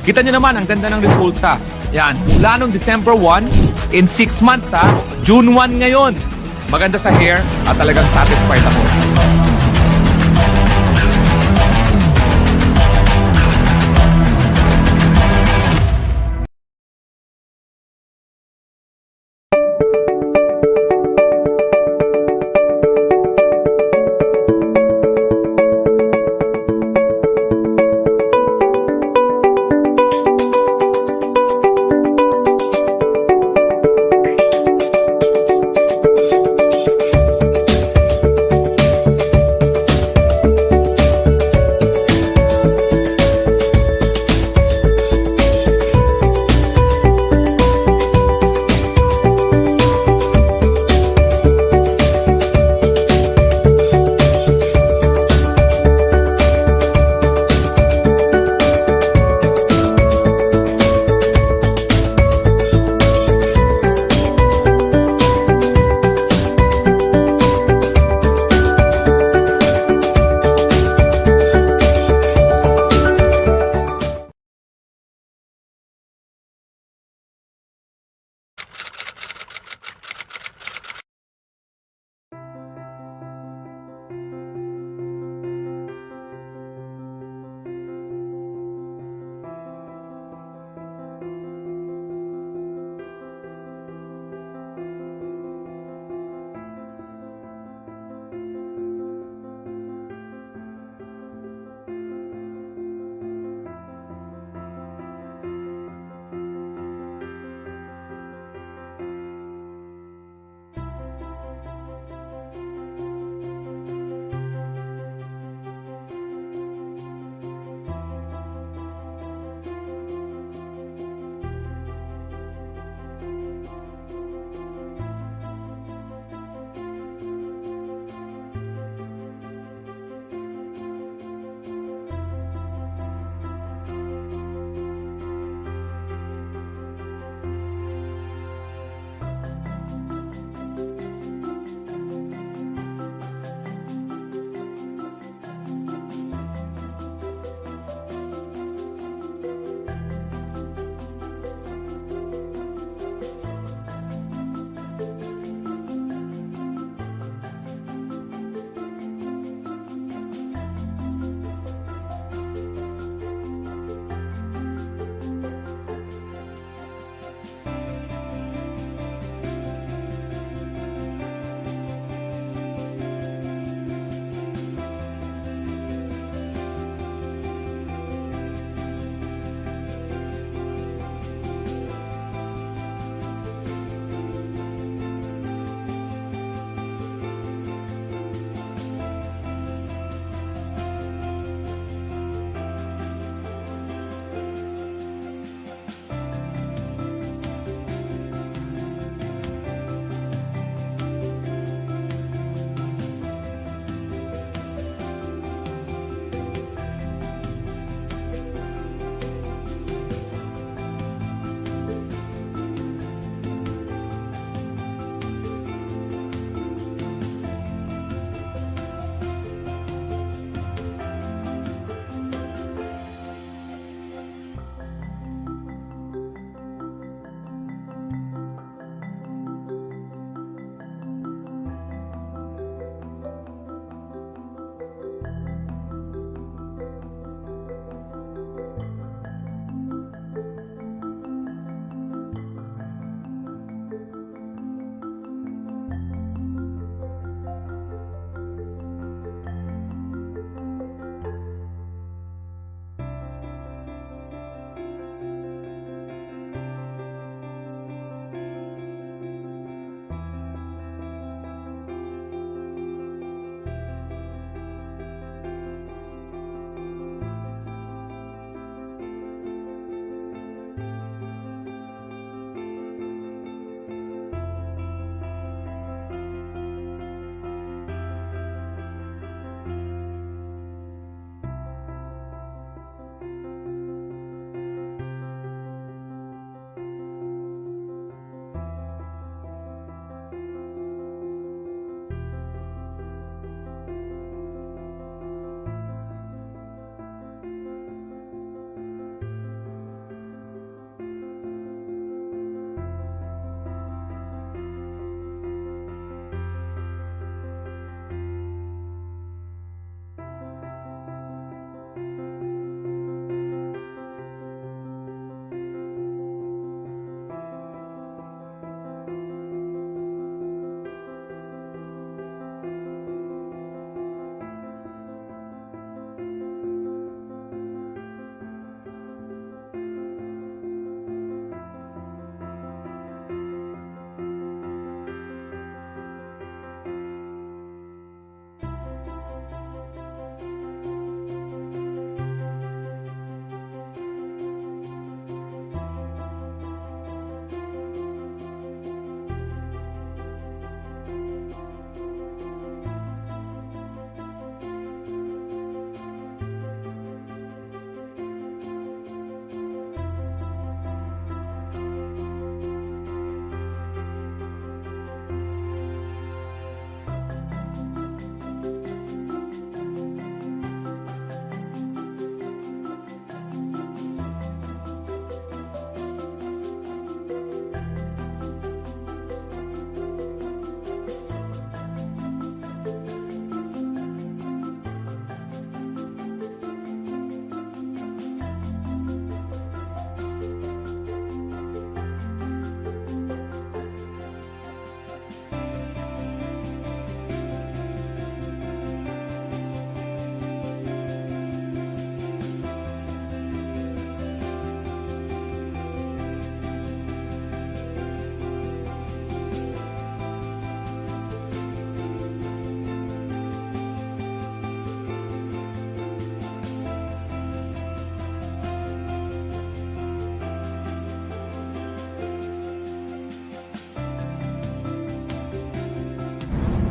Kita nyo naman, ang ganda ng resulta. Yan, mula nung December 1, in 6 months ha, June 1 ngayon. Maganda sa hair at talagang satisfied ako.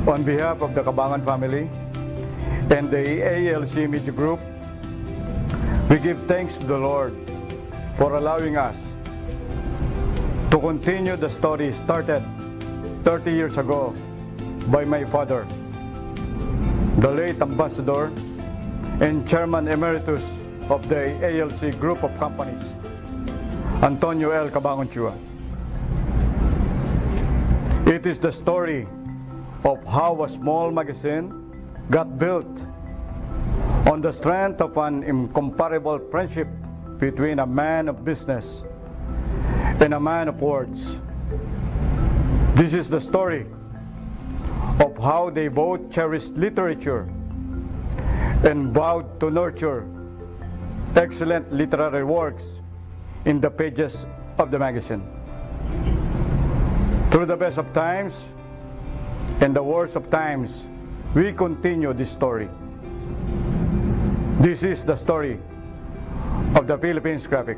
On behalf of the Cabangan family and the ALC Media Group, we give thanks to the Lord for allowing us to continue the story started 30 years ago by my father, the late Ambassador and Chairman Emeritus of the ALC Group of Companies, Antonio L. Cabangon Chua. It is the story of how a small magazine got built on the strength of an incomparable friendship between a man of business and a man of words. This is the story of how they both cherished literature and vowed to nurture excellent literary works in the pages of the magazine. Through the best of times and the worst of times, we continue this story. This is the story of the Philippines Graphic.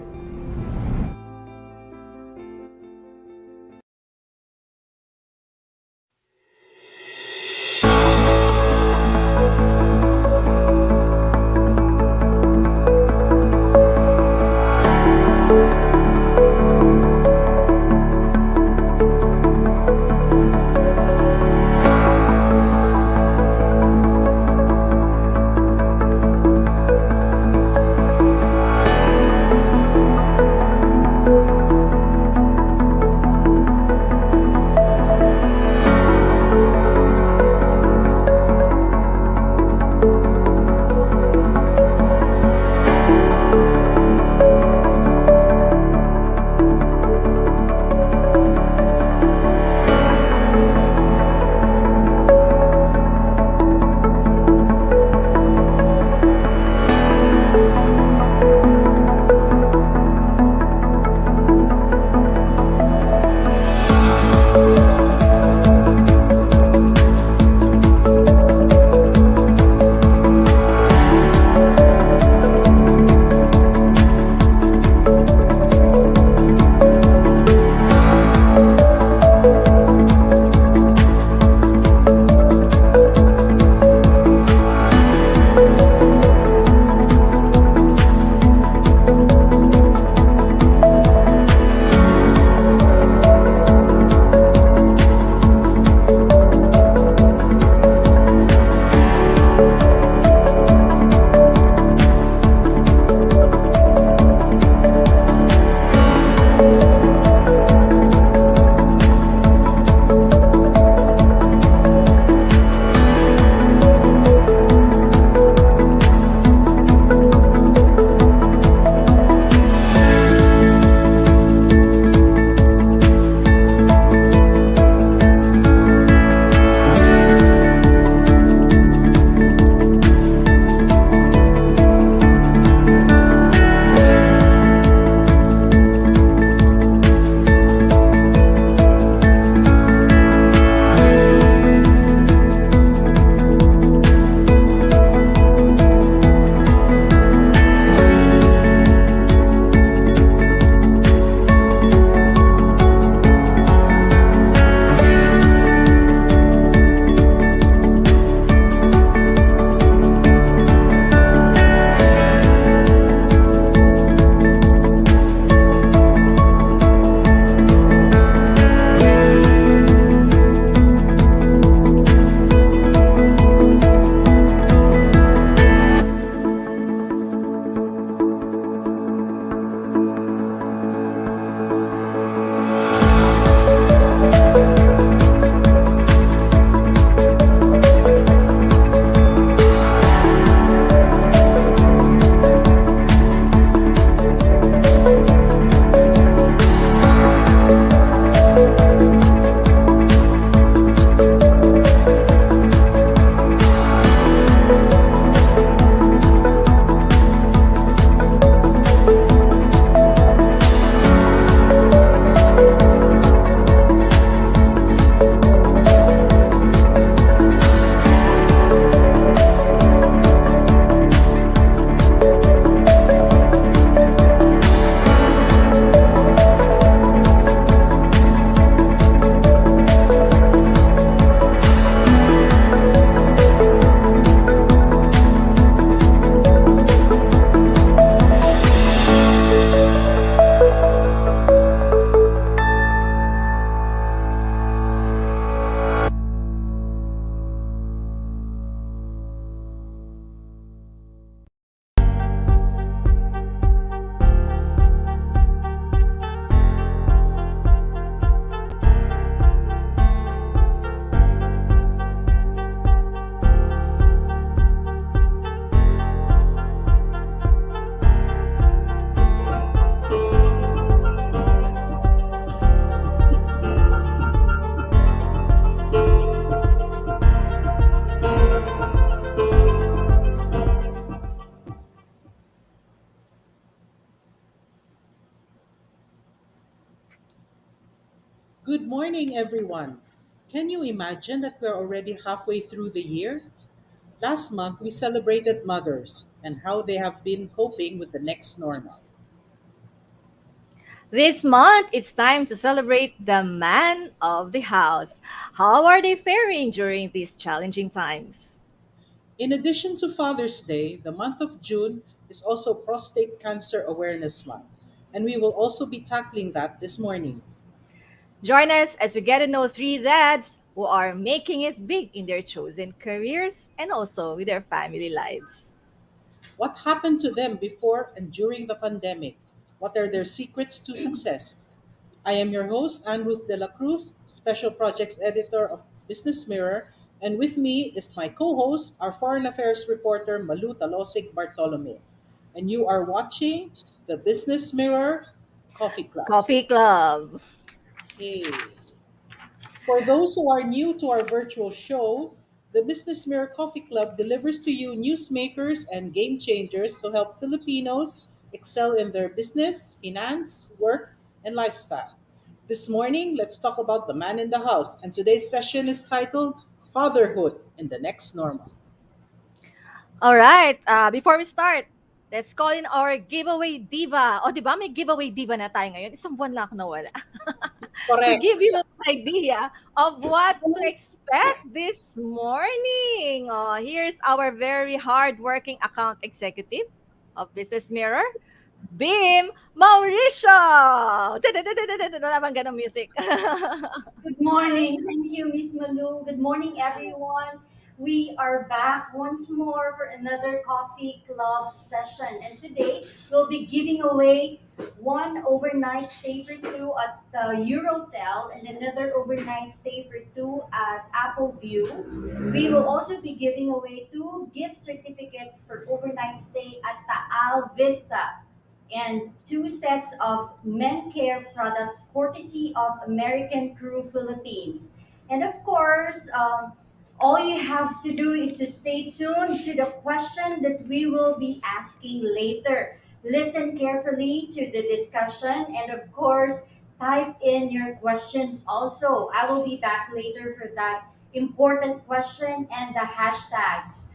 Good morning, everyone. Can you imagine that we're already halfway through the year? Last month, we celebrated mothers and how they have been coping with the next normal. This month, it's time to celebrate the man of the house. How are they faring during these challenging times? In addition to Father's Day, the month of June is also Prostate Cancer Awareness Month, and we will also be tackling that this morning. Join us as we get to know three dads who are making it big in their chosen careers and also with their family lives. What happened to them before and during the pandemic? What are their secrets to success? I am your host, Anne Ruth de la Cruz, Special Projects Editor of Business Mirror, and with me is my co host, our Foreign Affairs reporter, Malu Talosig Bartolome. And you are watching the Business Mirror Coffee Club. Coffee Club. Hey. For those who are new to our virtual show, the Business Mirror Coffee Club delivers to you newsmakers and game changers to help Filipinos excel in their business, finance, work, and lifestyle. This morning, let's talk about the man in the house, and today's session is titled Fatherhood in the Next Normal. All right, before we start, let's call in our giveaway diva. O, di ba may giveaway diva na tayo ngayon? Isang buwan lang ako nawala. To Correct. give you an idea of what to expect this morning. Oh, here's our very hardworking account executive of Business Mirror, Bim Mauricio. Wala bang ganong music? Good morning. Thank you, Miss Malu. Good morning, everyone. We are back once more for another coffee club session. And today we'll be giving away one overnight stay for two at the Eurotel and another overnight stay for two at Apple View. We will also be giving away two gift certificates for overnight stay at Taal Vista and two sets of men care products courtesy of American Crew Philippines. And of course, all you have to do is to stay tuned to the question that we will be asking later. Listen carefully to the discussion and of course, type in your questions also. I will be back later for that important question and the hashtags.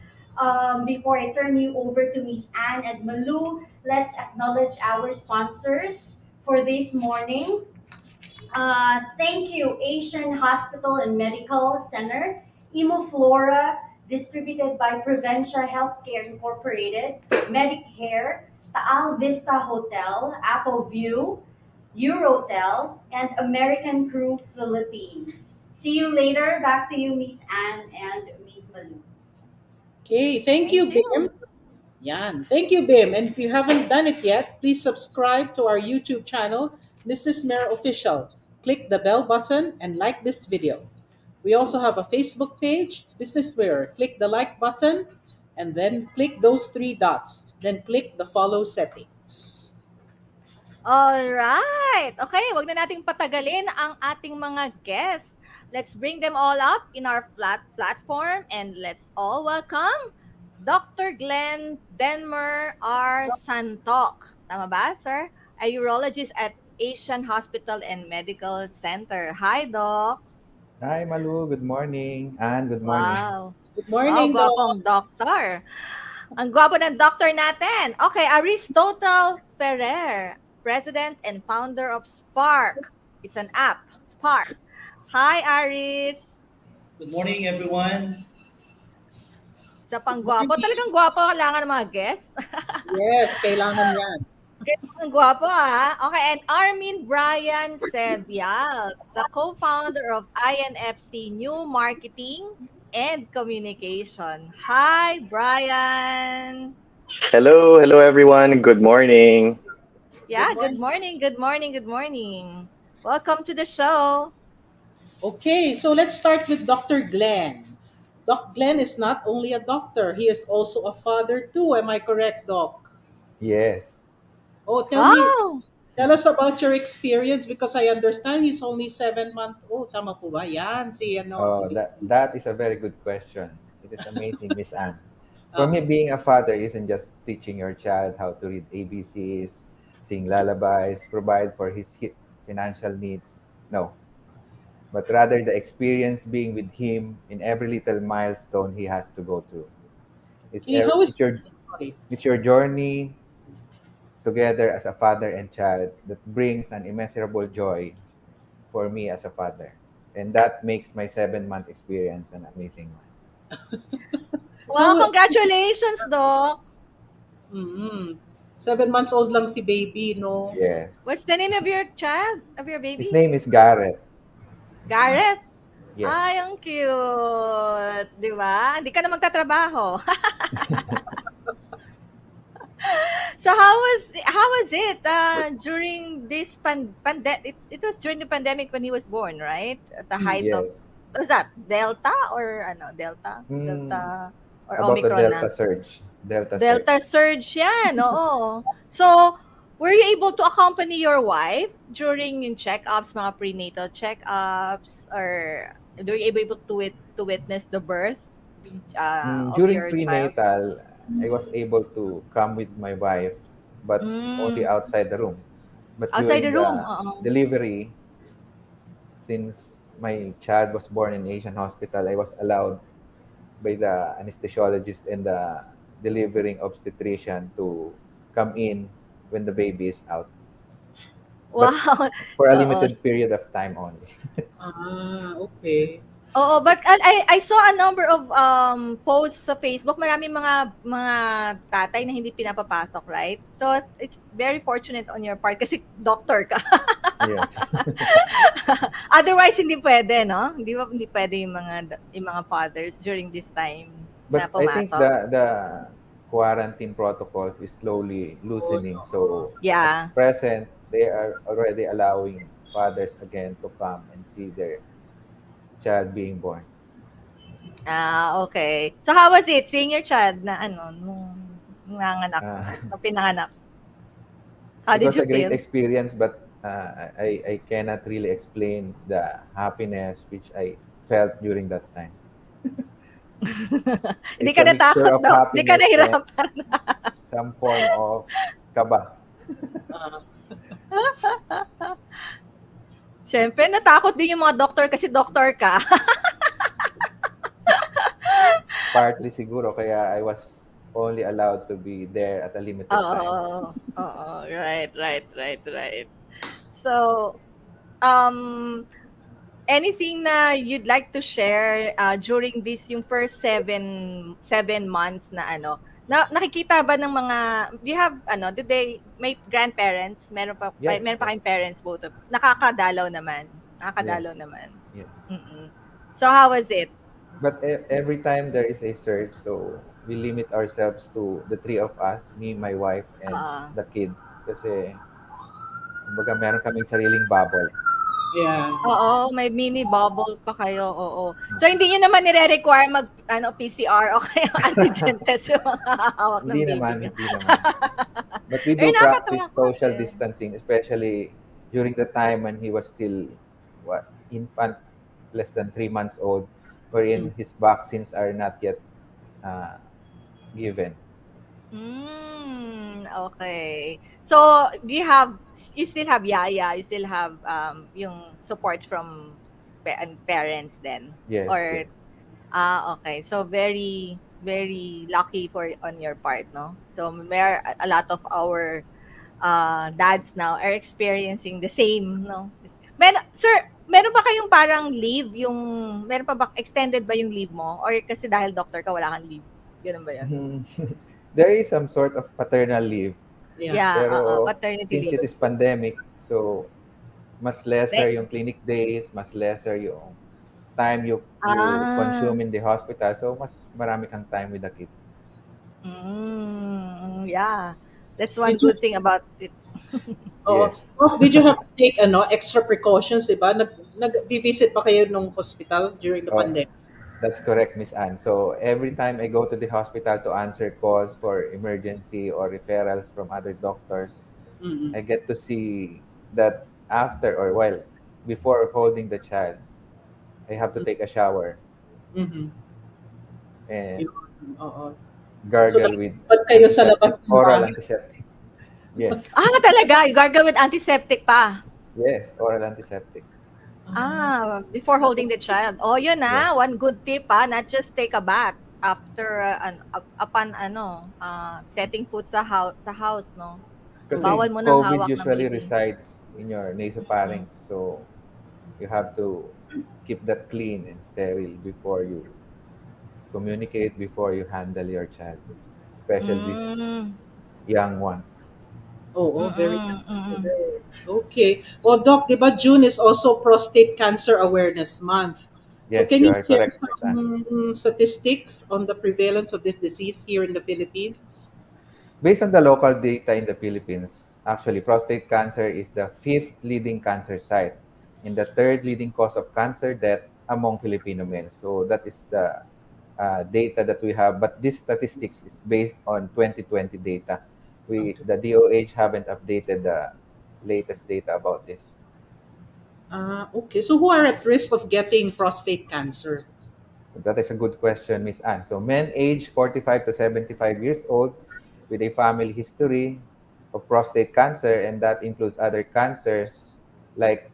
Before I turn you over to Miss Anne and Malu, let's acknowledge our sponsors for this morning. Thank you, Asian Hospital and Medical Center, Imoflora, distributed by Preventia Healthcare Incorporated, Medicare, Taal Vista Hotel, Apple View, Eurotel, and American Crew Philippines. See you later. Back to you, Miss Anne and Miss Malu. Okay, thank Thank you, Bim. you. Yan. Thank you, Bim. And if you haven't done it yet, please subscribe to our YouTube channel, Mrs. Mayor Official. Click the bell button and like this video. We also have a Facebook page, Business Mirror. Click the like button and then click those three dots. Then click the follow settings. All right. Okay, wag na nating patagalin ang ating mga guests. Let's bring them all up in our platform and let's all welcome Dr. Glen Denmer R. Santok. Tama ba, sir? A urologist at Asian Hospital and Medical Center. Hi, Doc. Hi, Malu. Good morning. And good morning. Wow. Good Wow, morning, Doc. gwapong doctor. Ang gwapo ng doctor natin. Okay, Aristotle Ferrer, President and founder of Spark. It's an app, Spark. Hi, Aris. Good morning, everyone. Sa pang Good gwapo. morning. Talagang gwapo kailangan ng mga guests. Yes, kailangan yan. Ang gwapo Okay, and Armin Brian Sebial, the co-founder of INFC New Marketing and Communication. Hi, Brian. Hello everyone. Good morning. Yeah, Good morning. good morning. Welcome to the show. Okay, so let's start with Dr. Glenn. Doc Glenn is not only a doctor, he is also a father too. Am I correct, Doc? Yes. Oh, Oh, tell us about your experience because I understand he's only 7 months old. Tama po ba? Yan, si Oh, that is a very good question. It is amazing, Miss Anne. For me, Okay. being a father isn't just teaching your child how to read ABCs, sing lullabies, provide for his financial needs. No, but rather the experience being with him in every little milestone he has to go through. It's Hey, how it's is your sorry? it's your journey together as a father and child that brings an immeasurable joy for me as a father, and that makes my 7 month experience an amazing one. Wow, How? congratulations, Doc. Mm, 7 months old lang si baby, no? Yes, What's the name of your child, of your his baby? name is Garrett. Gareth. Yes. Ay, ang cute. Di ba? Hindi ka na magtatrabaho. So how was it during this it was during the pandemic when he was born, right? At the height of, Yes. what was that? Delta or ano? Delta? Hmm, Delta or about the Omicron na? Delta surge. Delta surge. Delta surge yan, oo. So, were you able to accompany your wife during yung check-ups, mga prenatal check-ups, or were you able to witness the birth of During your child? prenatal, I was able to come with my wife, but only Mm, outside the room. But outside during the room, the oo. delivery, since my child was born in Asian hospital, I was allowed by the anesthesiologist and the delivering obstetrician to come in when the baby is out, but Wow. for a Oo. limited period of time only. Okay. Oo, but I saw a number of posts sa Facebook. Maraming mga tatay na hindi pinapapasok, right? So it's very fortunate on your part kasi doctor ka. Yes. Otherwise hindi pwede, no? Hindi pwede yung mga fathers during this time na But I think pumasok. the quarantine protocols is slowly loosening. So at Yeah. present, they are already allowing fathers again to come and see their child being born. Okay. So how was it seeing your child na ano nung nanganak, Uh, nung pinanganak? How it did was you a great feel? experience, but I cannot really explain the happiness which I felt during that time. Hindi It's ka a mixture natakot, of no? Hindi ka happiness and nahirapan? some form of kaba. Ah, Siyempre natakot din yung mga doktor kasi doktor ka. Partly siguro kaya I was only allowed to be there at a limited time. Oo, oo. Right, right, right, right. So, um, anything na you'd like to share during this yung first 7 months na ano? Nakikita ba ng mga, do you have ano, did they may grandparents? Yes, Meron pa yes, kayong parents both of? Nakakadalaw naman. yes, Nakakadalaw naman. yes. Mm. So how was it? But every time there is a surge, so we limit ourselves to the three of us, me, my wife, and Ah. the kid. Kasi, kumbaga, meron kaming sariling bubble. yeah. Oo, may mini bubble pa kayo, oo. So hindi niyo naman nire-require PCR o kaya antigen test yung mga hawak ng Hindi baby naman, niyo? hindi naman. But we Eh, do practice nakakatuwa social kasi. distancing, especially during the time when he was still, infant, less than 3 months old, Mm. wherein his vaccines are not yet uh, given. Okay. So, you still have yaya, you still have yung support from parents then? Yes, Or, yes. okay. So, very, very lucky on your part, no? So, a lot of our dads now are experiencing the same, no? Sir, meron ba kayong parang leave, meron pa ba, extended ba yung leave mo? Or kasi dahil doctor ka, wala kang leave? Ganun ba yun? There is some sort of paternal leave, Yeah. Yeah, pero paternity since leave. it is pandemic, so mas lesser May- yung clinic days, mas lesser yung time you Ah, consume in the hospital, so mas marami kang time with the kid. yeah. That's one Did you good thing about it. Oo. Yes. Did you have to take extra precautions, 'di ba? Nag-visit pa kayo nung hospital during the Oh, pandemic? that's correct, Miss Anne. So every time I go to the hospital to answer calls for emergency or referrals from other doctors, Mm-mm. I get to see that after or while before holding the child, I have to take a shower Mhm. and Yun, oo. So, gargle with dapat kayo sa labas ng oral bahay. antiseptic. Yes, Talaga? You gargle with antiseptic pa? yes, oral antiseptic. Before holding the child. Oh, yun Yes. one good tip not just take a bath after upon setting foot sa house, no. Kasi Bawal mo nang COVID hawak ng usually baby. resides in your Mm. nasopharynx. So you have to keep that clean and sterile before you communicate, before you handle your child, especially these Mm. young ones. Oo, very Mm. Mm. considerate. Okay. Well, Doc, di ba June is also Prostate Cancer Awareness Month. So Yes, can you you are share correct, Miss Anne. some statistics on the prevalence of this disease here in the Philippines? Based on the local data in the Philippines, actually, prostate cancer is the fifth leading cancer site and the third leading cause of cancer death among Filipino males. So that is the data that we have. But this statistics is based on 2020 data. Okay. The DOH haven't updated the latest data about this. Okay. So who are at risk of getting prostate cancer? That is a good question, Miss Anne. So men aged 45 to 75 years old with a family history of prostate cancer, and that includes other cancers like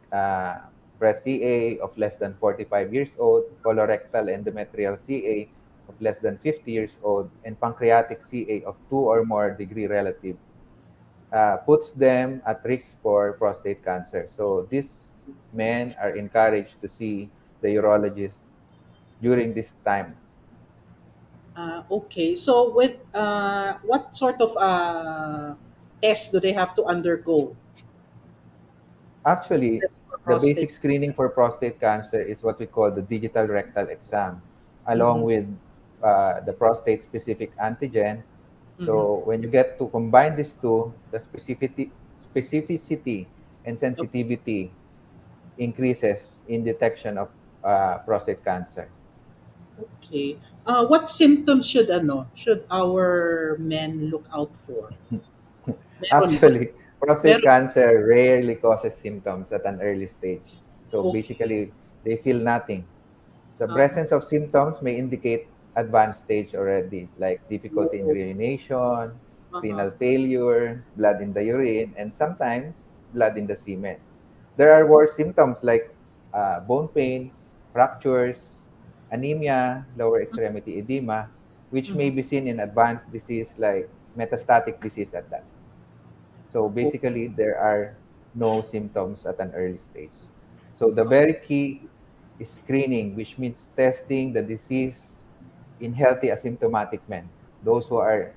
breast CA of less than 45 years old, colorectal endometrial CA of less than 50 years old, and pancreatic CA of 2 or more degree relative, puts them at risk for prostate cancer. So these men are encouraged to see the urologist during this time. Okay. So with what sort of tests do they have to undergo to Actually, test for the prostate basic screening cancer? for prostate cancer is what we call the digital rectal exam, along Mm-hmm. with the prostate specific antigen. Mm-hmm. So when you get to combine these two, the specificity and sensitivity increases in detection of prostate cancer. Okay. What symptoms should our men look out for? Meron ba? Actually, prostate Meron. cancer rarely causes symptoms at an early stage. So Okay. basically, they feel nothing. The Uh-huh. presence of symptoms may indicate advanced stage already, like difficulty in Oh, urination, uh-huh. renal failure, blood in the urine, and sometimes blood in the semen. There are worse symptoms like bone pains, fractures, anemia, lower extremity edema, which may Mhm. be seen in advanced disease like metastatic disease at that. So Oh, basically, there are no symptoms at an early stage. So the very key is screening, which means testing the disease in healthy asymptomatic men, those who are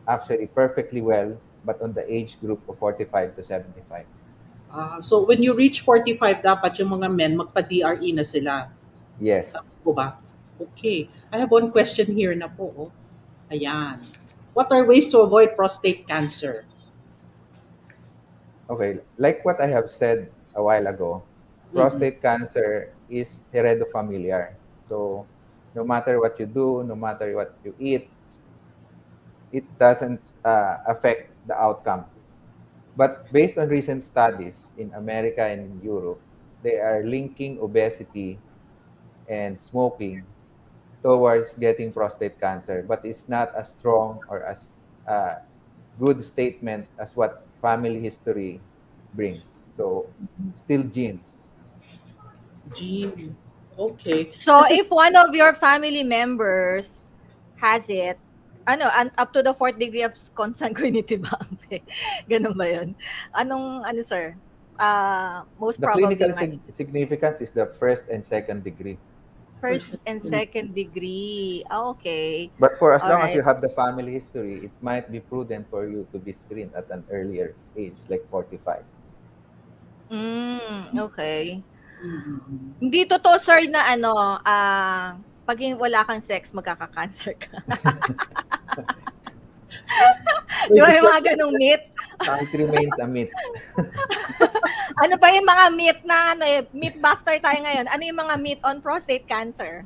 actually perfectly well, but on the age group of 45 to 75. so when you reach 45, dapat yung mga men magpa-DRE na sila. Tama Yes. po ba? Okay. I have one question here na po. Oh. Ayan. What are ways to avoid prostate cancer? Okay. Like what I have said a while ago, Mm-mm. prostate cancer is heredofamiliar. So no matter what you do, no matter what you eat, it doesn't affect the outcome. But based on recent studies in America and in Europe, they are linking obesity and smoking towards getting prostate cancer, but it's not as strong or as uh, good statement as what family history brings. So, still genes. Gene. Okay. So Kasi, if one of your family members has it, up to the fourth degree of consanguinity ba? Ganun ba yun? Sir? Most The probably clinical may significance is the first and second degree. first first and second degree. Okay. But for as All long as you right. have the family history, it might be prudent for you to be screened at an earlier age, like 45. Okay. mm-mm. Hindi totoo, sir, na pag wala kang sex, magkaka-cancer ka. Di ba Pwede yung ba? mga ganong myth? It remains a myth. Ano ba yung mga myth na mythbuster tayo ngayon? Ano yung mga myth on prostate cancer?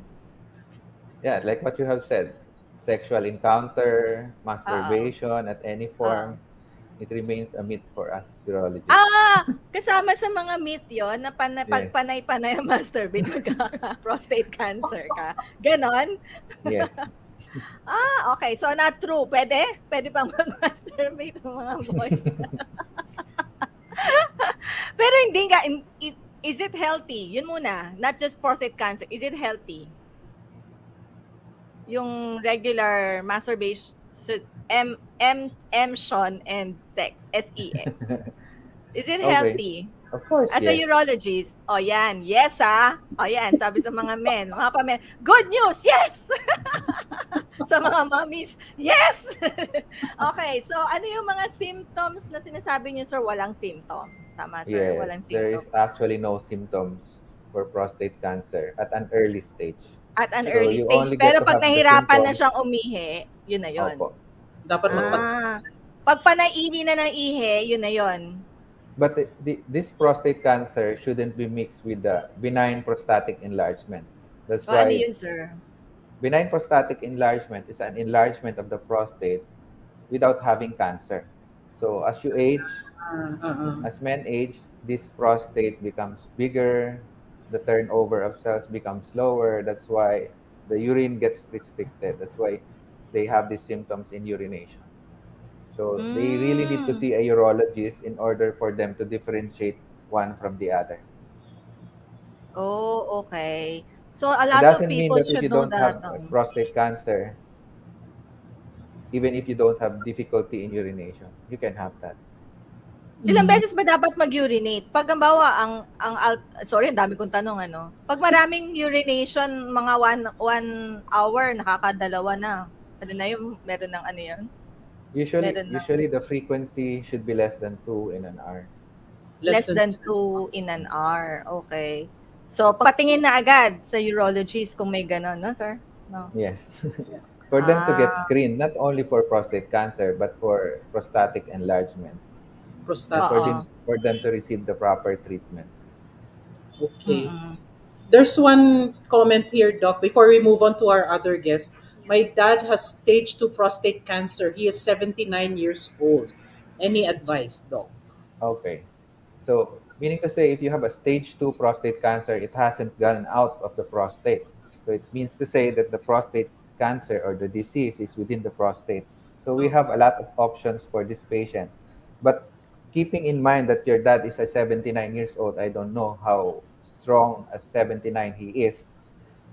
Yeah, like what you have said, sexual encounter, Oo. masturbation at any Oo. form, it remains a myth for us urologists. Kasama sa mga myth yon na pag Yes, panay-panay ang masturbate, magkaka-prostate cancer ka. Ganon? yes. Okay. So, not true. Pwede? Pwede pang mag-masturbate ng mga boys. Pero hindi nga, Is it healthy? Yun muna. Not just prostate cancer. Is it healthy? Yung regular masturbation, M and sex. Is it Okay. healthy? Of course, As a yes. urologist, yan, yes yan, sabi sa mga men, mga pamen, good news, yes! Sa mga mommies, yes! Okay, so ano yung mga symptoms na sinasabi niyo, sir? Walang symptom. Tama, sir? Yes, Walang there symptom. is actually no symptoms for prostate cancer at an early stage. At an So early you stage. only get Pero to pag have the nahirapan na symptoms. siyang umihi, yun na yun. Opo. Dapat So, Pag panaihi na ng ihi, yun na yun. but this prostate cancer shouldn't be mixed with the benign prostatic enlargement. That's O ano why yun, sir? benign prostatic enlargement is an enlargement of the prostate without having cancer. So as you age, as men age, this prostate becomes bigger, the turnover of cells becomes lower. That's why the urine gets restricted. That's why they have these symptoms in urination. So they really need to Mm. see a urologist in order for them to differentiate one from the other. Oh, okay. So a It lot of doesn't mean people that if should you know don't that. have prostate cancer, even if you don't have difficulty in urination, you can have that. Ilang beses ba dapat mag-urinate? Pag halimbawa sorry, ang dami kong tanong ano. Pag maraming urination, mga one hour, nakakadalawa na. Ano na yung meron ng ano yun? Usually, Meron ng usually the frequency should be less than 2 in an hour. less than 2 in an hour. Okay. So, patingin na agad sa urologist kung may ganon, no, sir? No. Yes. For them to get Ah, screened, not only for prostate cancer, but for prostatic enlargement. So prostatic. oo. for them to receive the proper treatment. Okay. Mm-mm. There's one comment here, Doc, before we move on to our other guests. My dad has stage 2 prostate cancer. He is 79 years old. Any advice, Doc? Okay. So, meaning to say, if you have a stage 2 prostate cancer, it hasn't gone out of the prostate. So, it means to say that the prostate cancer or the disease is within the prostate. So, we have a lot of options for these patients. But keeping in mind that your dad is a 79 years old, I don't know how strong as 79 he is.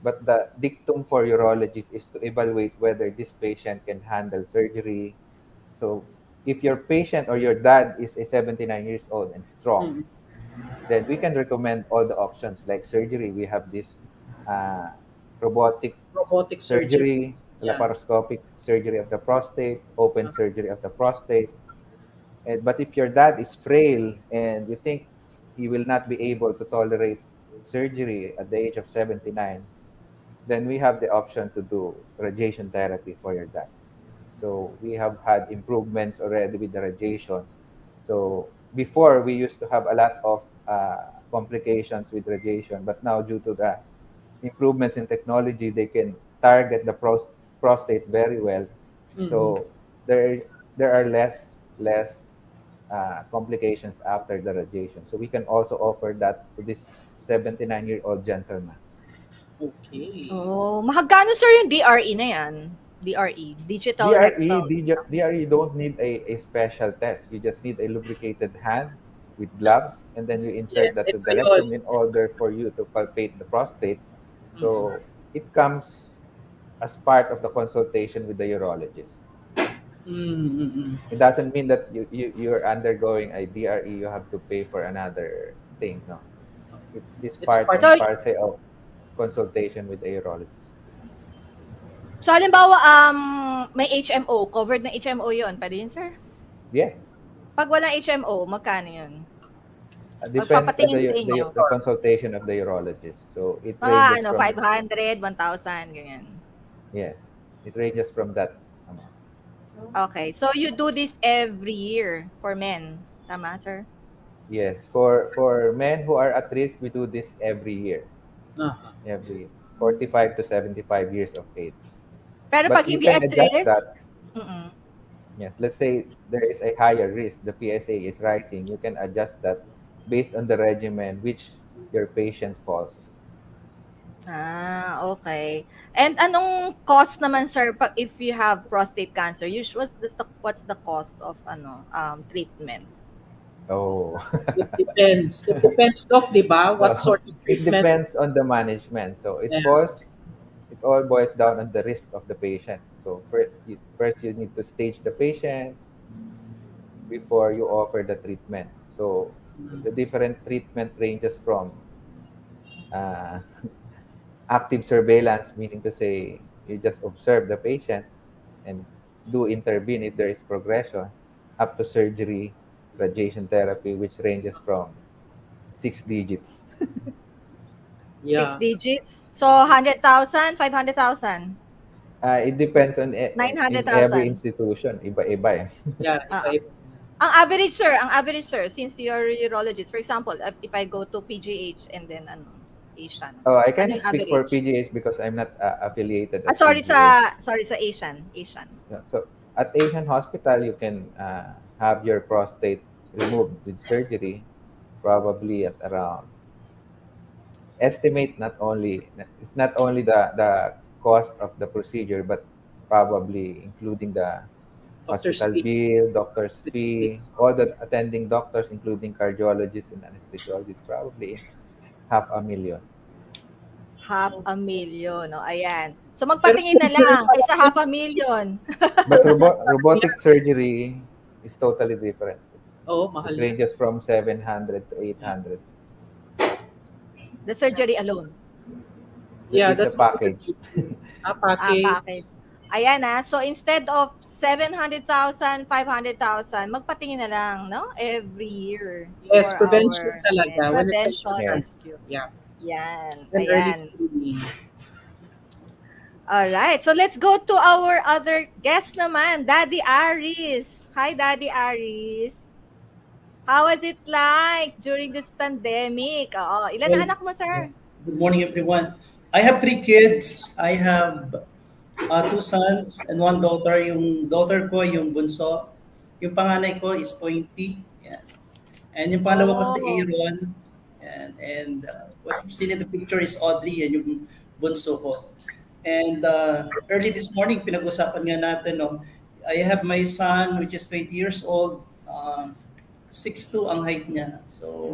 But the dictum for urologists is to evaluate whether this patient can handle surgery. So if your patient or your dad is a 79 years old and strong, Mm. then we can recommend all the options like surgery. We have this uh, robotic Robotic surgery. surgery, Yeah. laparoscopic surgery of the prostate, open surgery of the prostate. But if your dad is frail and you think he will not be able to tolerate surgery at the age of 79, then we have the option to do radiation therapy for your dad. So we have had improvements already with the radiation. So before we used to have a lot of complications with radiation, but now due to the improvements in technology, they can target the prostate very well. Mhm. So there are less complications after the radiation. So we can also offer that to this 79-year-old gentleman. Okay. Oh, mahagkano, sir, yung DRE na yan? DRE, digital DRE, rectal. DRE, you don't need a special test. You just need a lubricated hand with gloves, and then you insert Yes, that to ito the yun. rectum in order for you to palpate the prostate. Mhm. So it comes as part of the consultation with the urologist. Mm-mm. It doesn't mean that you're undergoing a DRE, you have to pay for another thing. No, it is It's part part and So, parcel of consultation with the urologist. so halimbawa, may HMO, covered na HMO yun. Pwede yun, sir? Yes. Pag walang HMO, magkano yun? Depends on Magpapatingin sa inyo. the consultation of the urologist. So it Mga ranges ano, from 500, 1,000, ganyan. yes, it ranges from that amount. Okay, so you do this every year for men. Tama, sir? Yes, for men who are at risk, we do this every year, Ah. every 45 to 75 years of age. Pero pag But you hindi can at adjust risk, that. Yes, let's say there is a higher risk, the PSA is rising. You can adjust that based on the regimen which your patient falls. okay. And anong cost naman, sir, pag if you have prostate cancer? Usually, what's the cost of treatment? Oh. It depends. It depends, Doc, di ba? What So sort of it treatment? depends on the management. So Yeah. it all boils down on the risk of the patient. So first you need to stage the patient before you offer the treatment. So the different treatment ranges from uh, active surveillance, meaning to say you just observe the patient and do intervene if there is progression, up to surgery, radiation therapy, which ranges from 6 digits. Six Yeah. digits. So 100,000, 500,000, It depends on in every 900,000. institution, iba-iba eh. Yeah. Ah, Iba-iba. ang average sir, since you're a urologist, for example, if I go to PGH and then Asian, Oh, I ano can't yung speak for average? PGH because I'm not affiliated at Sorry PGH. sa Asian. Yeah, so at Asian Hospital, you can have your prostate removed with surgery, probably at around estimate not only it's not only the cost of the procedure, but probably including the Doctor's hospital fee. bill, doctor's Hospital fee. fee, all the attending doctors, including cardiologists and anesthesiologists, probably 500,000. 500,000, no, ayan. So Pero magpatingin na surgery lang pa lang kaysa yun. 500,000. But Surgery pa lang robotic yan. surgery is totally different. Oo, It mahal yan. ranges from 700 to Yeah. 800. The surgery alone. Yeah, It's a that's what it package. is. Package. Package. Ayan so instead of 700,000, 500,000, magpatingin na lang, no? Every year Yes, for prevention our talaga when it comes to prevention Yes. rescue. yeah, Yan, and early ayan. screening. All right, so let's go to our other guest naman, Daddy Aris. Hi, Daddy Aris. How was it like during this pandemic? Oo, ilan na Well, anak mo, sir? good morning, everyone. I have 3 kids. I have 2 sons and 1 daughter. Yung daughter ko, yung bunso. Yung panganay ko is 20. Yan. And yung pangalawa ko si Oh, Aaron. And what you've seen in the picture is Audrey, yan yung bunso ko. And early this morning, pinag-usapan nga natin, no, I have my son, which is 20 years old. 6'2" ang height niya. So,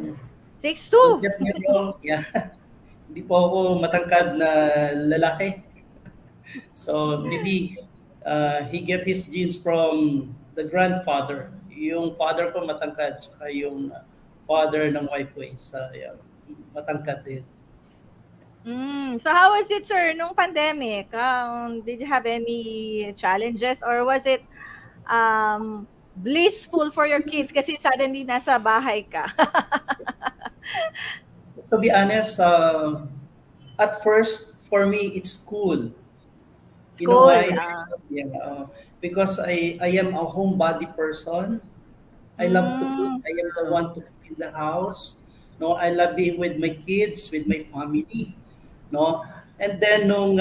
6'2". get me wrong, yeah. Hindi po ako matangkad na lalaki. So, maybe he get his genes from the grandfather. Yung father ko matangkad, saka yung father ng wife ko is matangkad din. So how was it, sir, nung pandemic? Did you have any challenges or was it blissful for your kids kasi suddenly nasa bahay ka? To be honest, at first, for me, it's cool. You know School. why? Yeah, because I am a homebody person. I love to cook. I am the one to clean the house. No, I love being with my kids, with my family. No, and then nung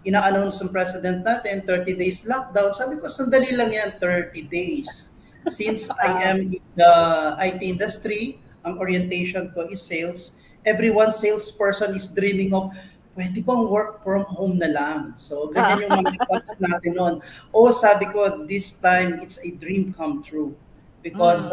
ina-announce ng president natin 30 days lockdown, sabi ko sandali lang yan, 30 days. Since I am in the IT industry, ang orientation ko is sales. Everyone salesperson is dreaming of pwede bang work from home na lang. So, ganyan yung mga thoughts natin noon. Oh, sabi ko, this time, it's a dream come true. Because,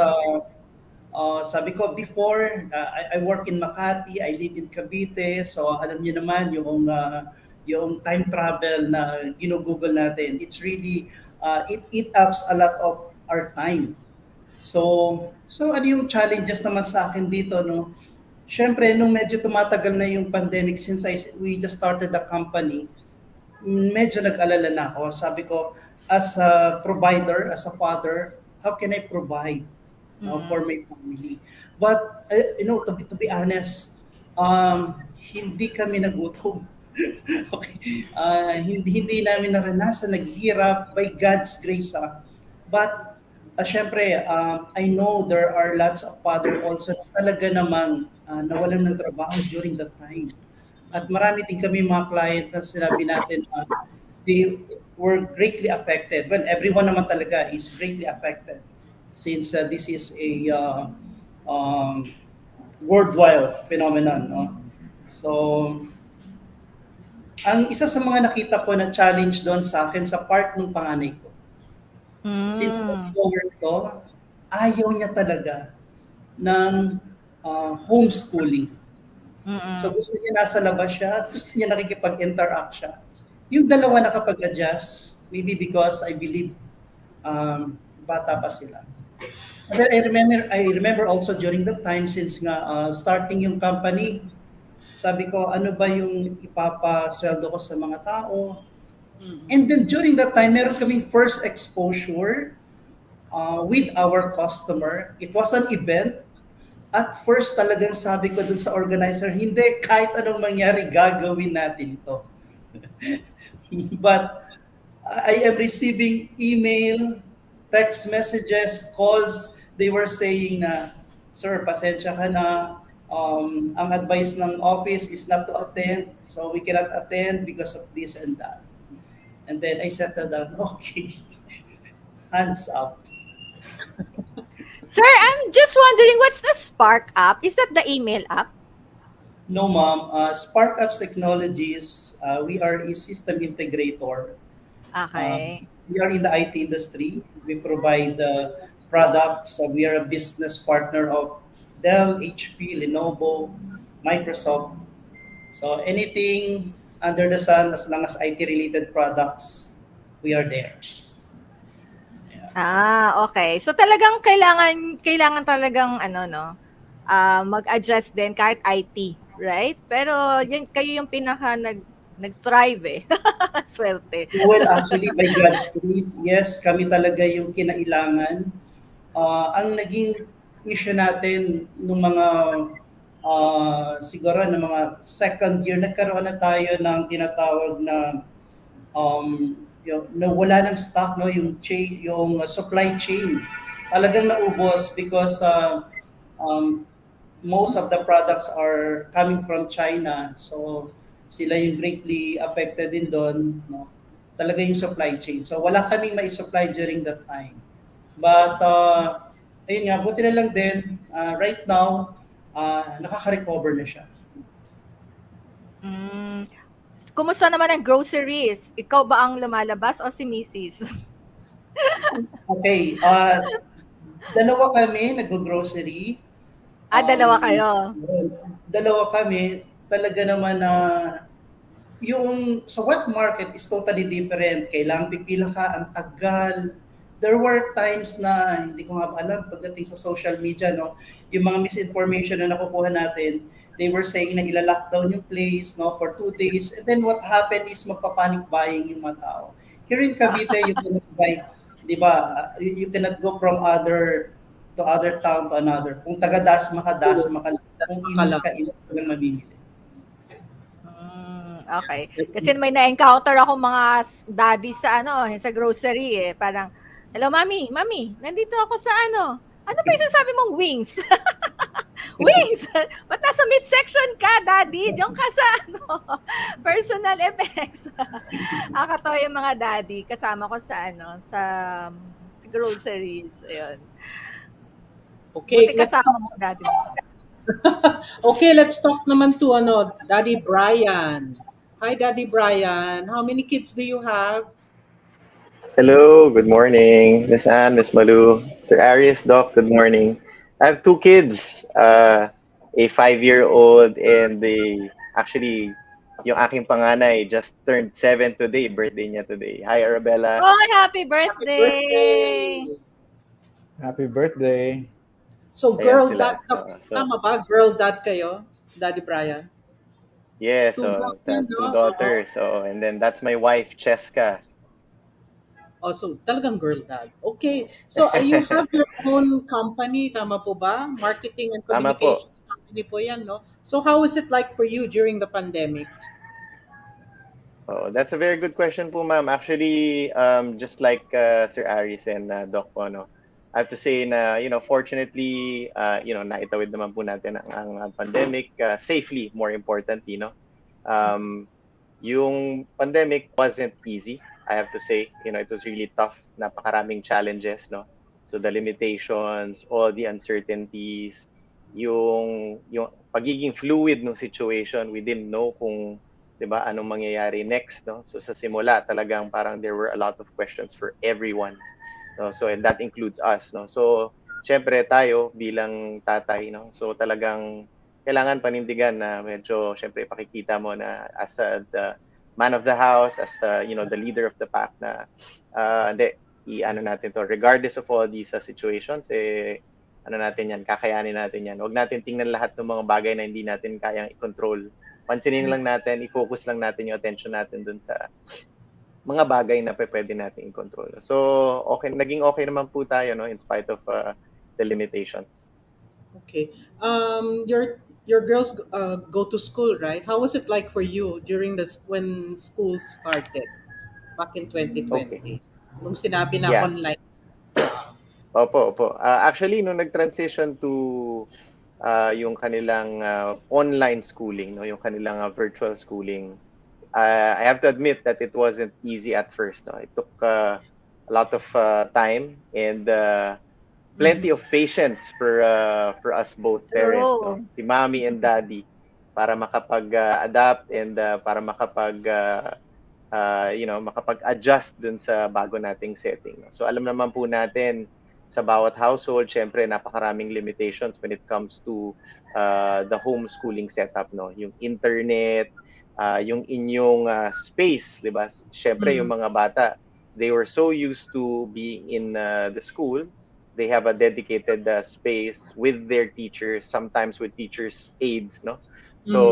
sabi ko, before, I work in Makati, I live in Cavite, so alam niyo naman yung time travel na ginugugol natin, it's really, it eat ups a lot of our time. So ano yung challenges naman sa akin dito, no? Siyempre, nung medyo tumatagal na yung pandemic, since we just started the company, medyo nag-alala na ako. Sabi ko, as a provider, as a father, how can I provide for my family? But, to be honest, hindi kami nagutom. Okay. Hindi namin naranasan naghihirap by God's grace. But, syempre, I know there are lots of father also na talaga namang nawalan ng trabaho during that time. At marami din kami mga client na sinabi natin they were greatly affected. Well, everyone naman talaga is greatly affected since this is a worldwide phenomenon. No? So, ang isa sa mga nakita ko na challenge doon sa akin sa part ng panganay ko, since follower ko, ayaw niya talaga. ng homeschooling. So Mm. gusto niya nasa labas siya, gusto niya nakikipag-interact siya. Yung dalawa nakapag-adjust, maybe because I believe bata pa sila. And then I remember also during that time since nga starting yung company, sabi ko ano ba yung ipapasweldo ko sa mga tao. And then during that time, meron kaming first exposure with our customer. It was an event. At first talagang sabi ko dun sa organizer, hindi, kahit anong mangyari, gagawin natin ito. But I am receiving email, text messages, calls. They were saying na, sir, pasensya ka na. Ang advice ng office is not to attend, so we cannot attend because of this and that. And then I settled down, okay, hands up. Sir, I'm just wondering, what's the Spark app? Is that the email app? No, ma'am. Spark Apps Technologies, we are a system integrator. Okay. We are in the IT industry. We provide products. We are a business partner of Dell, HP, Lenovo, Microsoft. So anything under the sun, as long as IT-related products, we are there. Okay. So talagang kailangan talagang ano no, mag-adjust din kahit IT, right? Pero kayo yung pinaka nag-thrive eh. Swerte. Well, actually, by God's grace, yes, kami talaga yung kinailangan. Ang naging issue natin nung mga siguro ng mga second year, nagkaroon na tayo ng tinatawag na na wala ng stock, no, yung supply chain talagang naubos because most of the products are coming from China. So sila yung greatly affected din doon, no? Talaga yung supply chain. So wala kaming mai-supply during that time. But ayun nga, buti na lang din right now nakaka-recover na siya. Kumusta naman ang groceries? Ikaw ba ang lumalabas o si Mrs.? Okay, dalawa kami nag-grocery. Dalawa kayo. Dalawa kami, talaga naman na yung sa wet market is totally different. Kailangan pipila ka, ang tagal. There were times na hindi ko nga alam pagdating sa social media, no, yung mga misinformation na nakukuha natin, they were saying na ila-lockdown yung place, no, for 2 days. And then what happened is magpa-panic buying yung mga tao. Here in Cavite, you cannot buy, di ba, you cannot go from other town to another. Kung taga-Dasma ka, kung imas ka, imas ka lang mamimili. Okay. Kasi may na-encounter ako mga daddy sa sa grocery eh. Parang, hello mami, nandito ako sa ano ba yung sabi mong wings? Wings! Ba't nasa midsection ka, daddy? Diyan ka sa personal effects. Nakakatawa yung mga daddy. Kasama ko sa sa groceries. Ayun. Okay, Buti kasama mo, daddy. Okay, let's talk naman to Daddy Brian. Hi, Daddy Brian. How many kids do you have? Hello, good morning. Miss Anne, Miss Malu, Sir Arius, Doc, good morning. I have 2 kids, a 5-year-old and actually, yung aking panganay just turned 7 today, birthday niya today. Hi, Arabella. Oh, happy Happy birthday! birthday! Happy birthday. So, Ayan girl sila. dad, tama ba? Girl dad kayo, Daddy Brian? Yeah, 2 so girls that yun, no? 2 daughters. So, and then that's my wife, Cheska. Oh, so talagang girl dad. Okay. So, you have your own company, tama po ba? Marketing and Tama po. communications company po yan, no? So, how is it like for you during the pandemic? Oh, that's a very good question po, ma'am. Actually, just like Sir Aris and Doc po, no, I have to say na, fortunately, naitawid naman po natin ang pandemic safely, more importantly, no. Yung pandemic wasn't easy, I have to say. It was really tough. Napakaraming challenges, no. So the limitations, all the uncertainties, yung pagiging fluid ng situation, we didn't know kung 'di ba anong mangyayari next, no. So sa simula talagang parang there were a lot of questions for everyone, no. So and that includes us, no. So syempre tayo bilang tatay, no? So talagang kailangan panindigan na medyo syempre pakikita mo na as the man of the house, as the leader of the pack na hindi, i-ano natin to regardless of all these situations, ano natin yan, kakayanin natin yan. Huwag natin tingnan lahat ng mga bagay na hindi natin kayang i-control. Pansinin lang natin, i-focus lang natin yung attention natin dun sa mga bagay na pwede natin i-control. So, okay, naging okay naman po tayo, no, in spite of the limitations. Okay. Your girls go to school, right? How was it like for you during when school started back in Okay. 2020? Nung sinabi na Yes. online. Opo. Actually, nung nag-transition to yung kanilang online schooling, no, yung kanilang virtual schooling, I have to admit that it wasn't easy at first. No, it took a lot of time and plenty of patience for us both parents, no, True. si mommy and daddy, para makapag-adapt and para makapag-adjust dun sa bago nating setting. No? So alam naman po natin sa bawat household, syempre napakaraming limitations when it comes to the homeschooling setup, no? Yung internet, yung inyong space, 'di ba? Syempre yung mga bata, they were so used to being in the school. They have a dedicated space with their teachers, sometimes with teachers' aides, no? Mm. So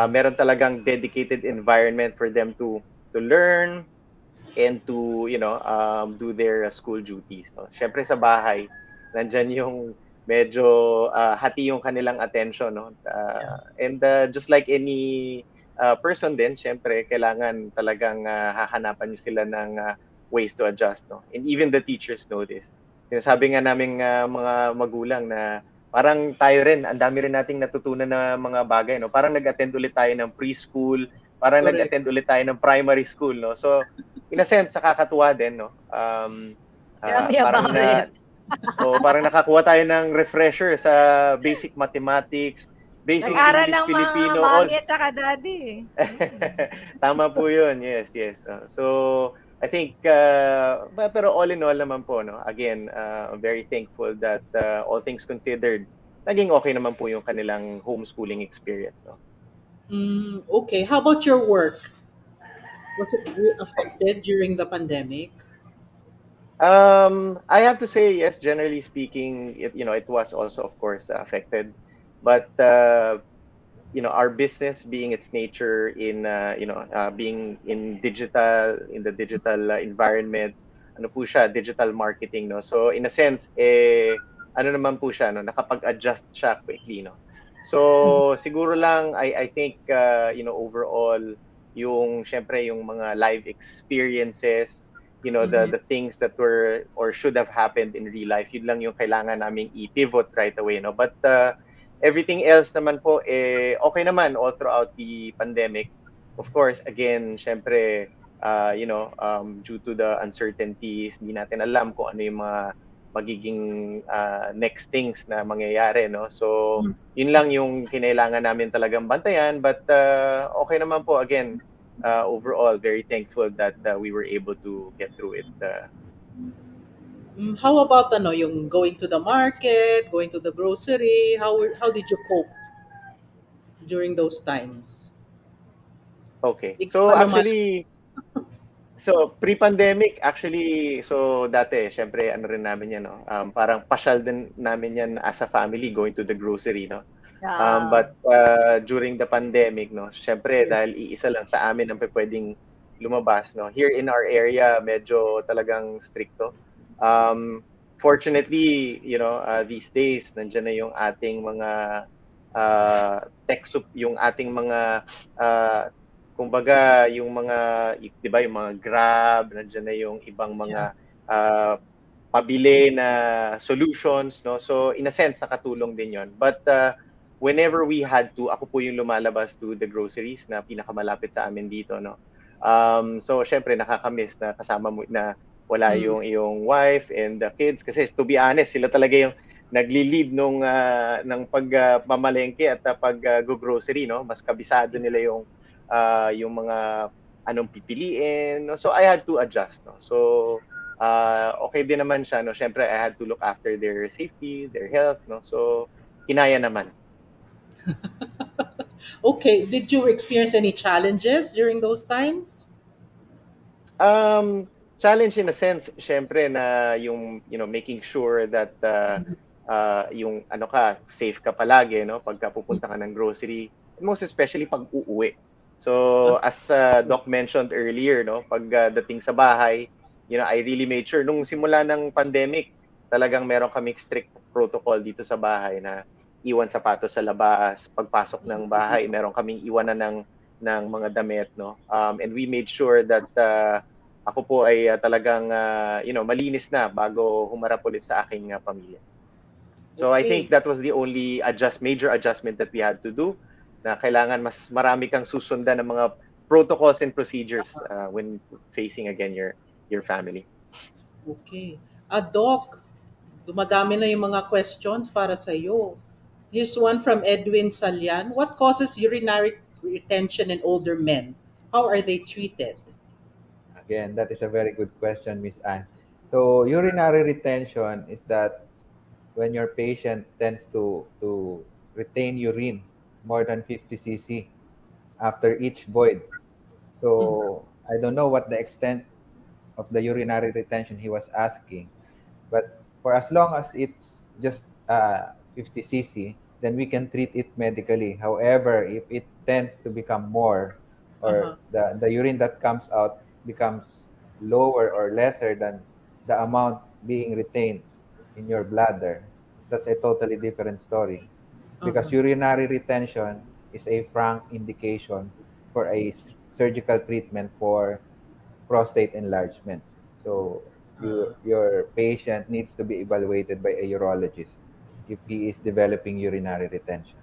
meron talagang dedicated environment for them to learn and to do their school duties, no. Syempre sa bahay nandiyan yung medyo hati yung kanilang attention, no. And just like any person din, syempre kailangan talagang hahanapan niyo sila ng ways to adjust, no. And even the teachers know this. Sinasabi nga naming mga magulang na parang tayo rin, ang dami rin nating natutunan na mga bagay, no? Parang nag-attend ulit tayo ng preschool, parang Correct. nag-attend ulit tayo ng primary school, no? So, in a sense, nakakatuwa din, no? Tell me Parang about it. parang nakakuha tayo ng refresher sa basic mathematics, basic Nag-aral English ng mga Filipino, all. mommy at saka daddy. Tama po yun, yes. So, I think, pero all in all naman po, no? Again, I'm very thankful that all things considered, naging okay naman po yung kanilang homeschooling experience, no? Okay. How about your work? Was it affected during the pandemic? I have to say, yes, generally speaking, it was also, of course, affected. But, our business being its nature in, being in the digital environment, ano po siya, digital marketing, no? So, in a sense, ano naman po siya, no? Nakapag-adjust siya quickly, no? So, siguro lang, I think, overall, syempre, yung mga live experiences, the things that were or should have happened in real life, yun lang yung kailangan naming i-pivot right away, no? But everything else naman po okay naman all throughout the pandemic. Of course, again, syempre due to the uncertainties, hindi natin alam kung ano yung mga magiging next things na mangyayari, no? So, yun lang yung kinailangan namin talagang bantayan, but okay naman po, again, overall very thankful that we were able to get through it. How about yung going to the market, going to the grocery? How did you cope during those times? Okay. Ikaw So pa naman. actually, pre-pandemic, actually, so dati, syempre, ano rin namin yan, no? Parang pasyal din namin yan as a family going to the grocery, no? Yeah. But during the pandemic, no, syempre, Yeah. dahil iisa lang sa amin ang pwedeng lumabas, no? Here in our area, medyo talagang stricto. Fortunately, these days, nandiyan na yung ating mga yung ating mga kumbaga yung mga 'di ba yung mga Grab, nandiyan na yung ibang mga pabili na solutions, no? So in a sense nakatulong din 'yon. But whenever we had to, ako po yung lumalabas to the groceries na pinakamalapit sa amin dito, no? So syempre nakakamiss na kasama mo na wala yung iyong wife and the kids, kasi to be honest, sila talaga yung nagli-lead ng pagmamalengke at pag-grocery, no? Mas kabisado nila yung mga anong pipiliin, no? So I had to adjust, no? So okay din naman siya, no? Syempre, I had to look after their safety, their health, no? So, kinaya naman. Okay, did you experience any challenges during those times? Um, Challenge in a sense, syempre na yung, making sure that yung ano ka, safe ka palagi, no? Pagka pupunta ka ng grocery, most especially pag uuwi. Ah, So, as Doc mentioned earlier, no, pag dating sa bahay, I really made sure nung simula ng pandemic, talagang meron kaming strict protocol dito sa bahay na iwan sapatos sa labas, pagpasok ng bahay, meron kaming iwanan ng mga damit, no? And we made sure that ako po ay talagang malinis na bago humarap ulit sa aking pamilya. So I okay. think that was the only major adjustment that we had to do, na kailangan mas marami kang susundan ng mga protocols and procedures when facing again your family. Okay. Doc, dumadami na yung mga questions para sa iyo. Here's one from Edwin Salyan. What causes urinary retention in older men? How are they treated? Again, that is a very good question, Miss Anne. So, urinary retention is that when your patient tends to retain urine more than 50 cc after each void. Mhm. So, I don't know what the extent of the urinary retention he was asking, but for as long as it's just 50 cc, then we can treat it medically. However, if it tends to become more, or Uh-huh. the urine that comes out becomes lower or lesser than the amount being retained in your bladder, that's a totally different story. Because Uh-huh. urinary retention is a frank indication for a surgical treatment for prostate enlargement. So your patient needs to be evaluated by a urologist if he is developing urinary retention.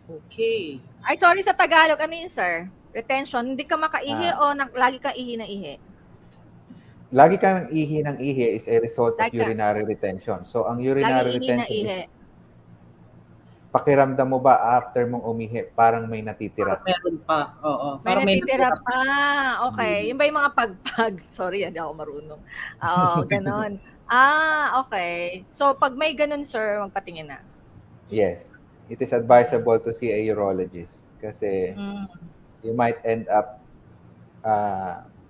Okay. Ay, sorry sa Tagalog. Ano yun, sir? Retention. Hindi ka makaihi Ah, o lagi kang ihi na ihi? lagi kang ng ihi is a result of Lagi ka, urinary retention. So ang laging urinary ihi na retention is ihi. pakiramdam mo ba after mong umihi parang may natitira. Parang meron pa. Oo. May Parang may natitira natira pa. pa. Okay. Yun ba yung mga pagpag? Sorry, hindi ako marunong. Oo, ganon. Okay. So, pag may ganon, sir, magpatingin na. Yes, it is advisable to see a urologist kasi Mm. you might end up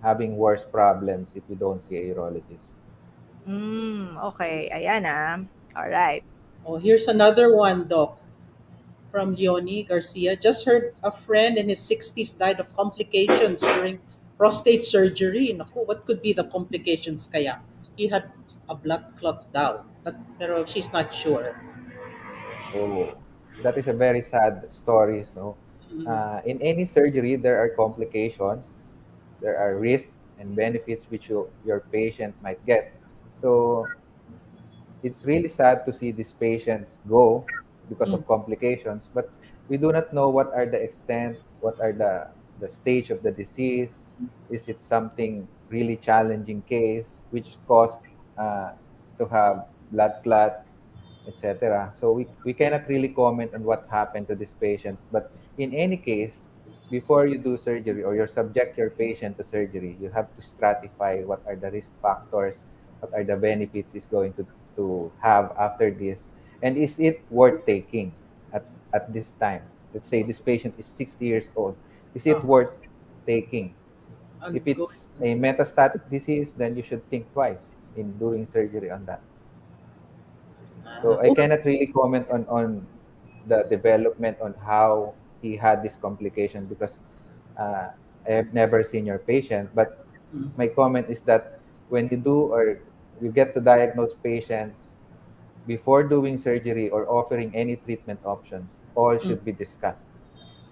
having worse problems if you don't see a urologist. Okay. Ayan Alright. Oh, here's another one, Doc, from Leonie Garcia. Just heard a friend in his 60s died of complications during prostate surgery. Naku, what could be the complications kaya? He had a blood clot daw. Pero she's not sure. Oh, that is a very sad story. So, Mhm. in any surgery, there are complications, there are risks and benefits which your patient might get. So, it's really sad to see these patients go because Mm. of complications, but we do not know what are the extent, what are the stage of the disease. Is it something really challenging case which caused to have blood clot, etc. So we cannot really comment on what happened to these patients. But in any case, before you do surgery or you subject your patient to surgery, you have to stratify what are the risk factors, what are the benefits is going to have after this, and is it worth taking at this time? Let's say this patient is 60 years old. Is it Oh, worth taking? If undergoing. it's a metastatic disease, then you should think twice in doing surgery on that. So I Okay. cannot really comment on the development on how he had this complication because I have never seen your patient. But Mm. my comment is that when you do or you get to diagnose patients before doing surgery or offering any treatment options, all Mm. should be discussed.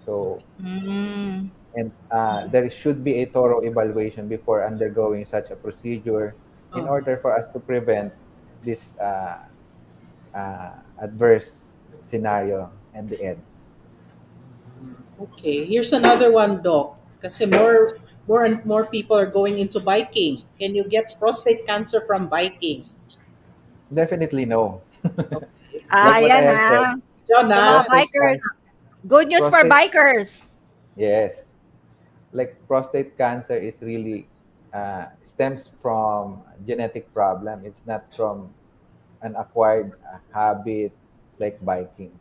So Mm. and there should be a thorough evaluation before undergoing such a procedure in Oh, order for us to prevent this adverse scenario and the end. okay. Here's another one, Doc. Kasi more and more people are going into biking. Can you get prostate cancer from biking? Definitely no. Okay. Like what I Ayan have said, John, Sa mga prostate bikers. cancer, Good news for prostate, bikers. yes, like prostate cancer is really stems from genetic problem. It's not from an acquired habit like biking.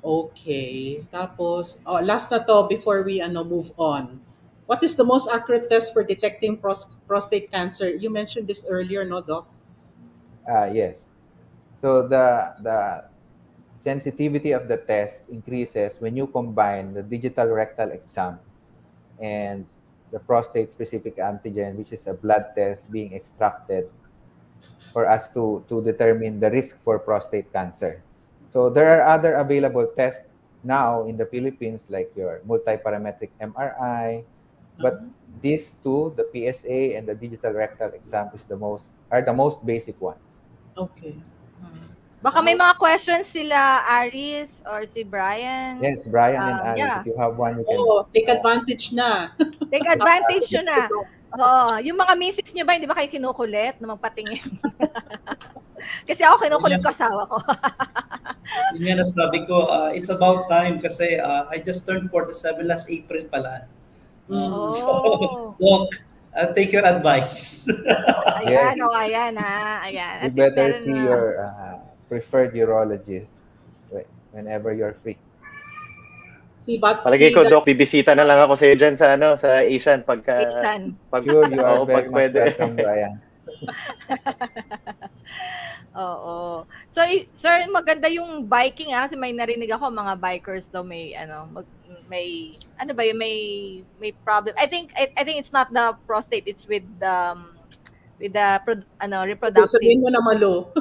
Okay. Tapos, last na to before we move on. What is the most accurate test for detecting prostate cancer? You mentioned this earlier, no, Doc? Yes. So the sensitivity of the test increases when you combine the digital rectal exam and the prostate specific antigen, which is a blood test being extracted for us to determine the risk for prostate cancer. So there are other available tests now in the Philippines, like your multiparametric MRI, but Uh-huh. these two, the PSA and the digital rectal exam, are the most basic ones. Okay. Hmm. Baka may Oh, mga questions sila Aris or si Brian. Yes, Brian and Alice, if Yeah, you have one, you can. take advantage na. take Ask advantage it. yun na. Oo, yung mga misis nyo ba, hindi ba kayo kinukulit na magpatingin? Kasi ako kinukulit Yes, ko asawa ko. yun nga nasabi ko, it's about time kasi I just turned 47 last April pala. No? Mm. So, Oh. Doc, I'll take your advice. Ayan, Yes, oh, ayan ha. Ayan. you At least better meron see na. your preferred urologist whenever you're free. Palagay ko, Doc, bibisita na lang ako sa iyo dyan sa, sa Asian Asian. Sure, you are oo, very pag much pwede. welcome, Brian. Oo. So, sir, maganda yung biking kasi may narinig ako mga bikers daw may may ano ba yun, may problem. I think it's not the prostate, it's with the reproductive Sabihin mo na malo.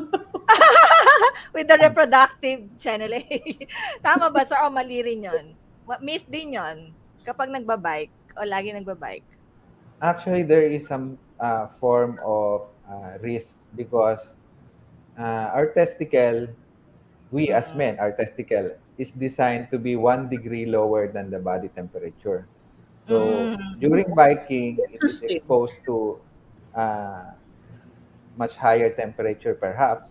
with the reproductive channel. Tama ba sir o mali rin yun? Myth din yun kapag nagbabike o lagi nagbabike. Actually, there is some form of risk because our testicle, we as men, our testicle is designed to be 1 degree lower than the body temperature. So Mm. during biking, it is Interesting. exposed to uh, much higher temperature, perhaps,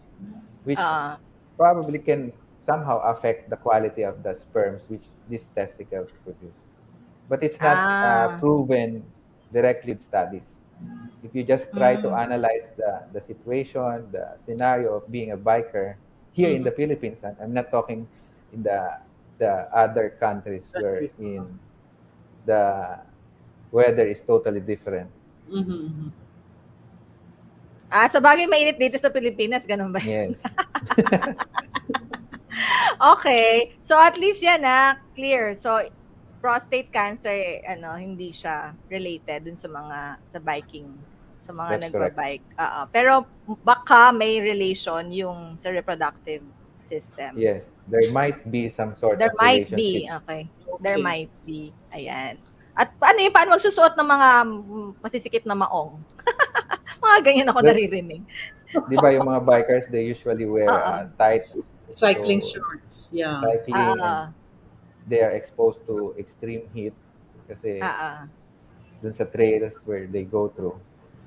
which Ah. probably can somehow affect the quality of the sperms which these testicles produce. But it's not Ah. proven directly with studies. If you just try to Mm. analyze the situation, the scenario of being a biker here in Mhm. the Philippines, and I'm not talking in the other countries where Countries. in the weather is totally different. Mhm. Sa bagay mainit dito sa Pilipinas, ganun ba? Yes. Okay. So at least yan clear. So prostate cancer hindi siya related dun sa biking, sa mga That's correct. nagbabike. Pero baka may relation yung sa reproductive system. Yes. There might be some sort There of might relationship. be. Okay. There Okay. might be. Ayan. At paano magsusuot ng mga masisikip na maong? Mga ganyan ako Well, naririnig. di ba yung mga bikers, they usually wear Oo. tight Cycling so shorts. Yeah. cycling and Oo. they are exposed to extreme heat kasi Oo. dun sa trails where they go through.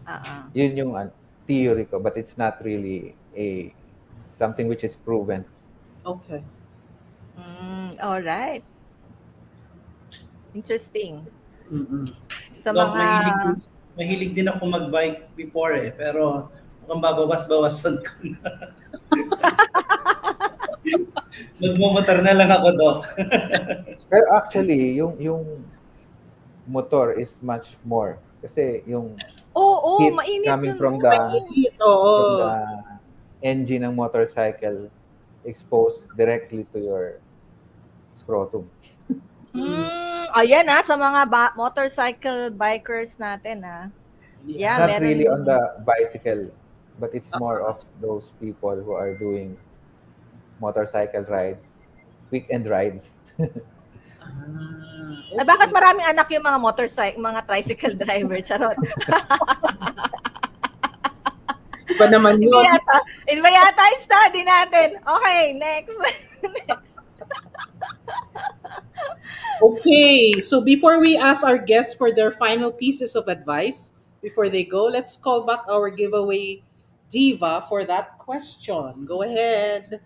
Oo. Yun yung theory ko, but it's not really something which is proven. Okay. All right. Interesting. Mm-mm. Sa Doc, mga mahilig din ako mag-bike before pero mukhang babawas-bawasan ko na. Magmumotor na lang ako, Doc. Pero actually, yung motor is much more kasi yung Oo, heat mainit coming yun. from Mainit, oo. the engine ng motorcycle exposed directly to your scrotum. Ayan sa mga motorcycle bikers natin It's Yeah, not meron. really on the bicycle, but it's more of those people who are doing motorcycle rides, weekend rides. Bakit maraming anak yung mga mga tricycle driver? Charot. Iba naman Iba yun. yata yung study natin. Okay, next. Okay, so before we ask our guests for their final pieces of advice, before they go, let's call back our giveaway diva for that question. Go ahead.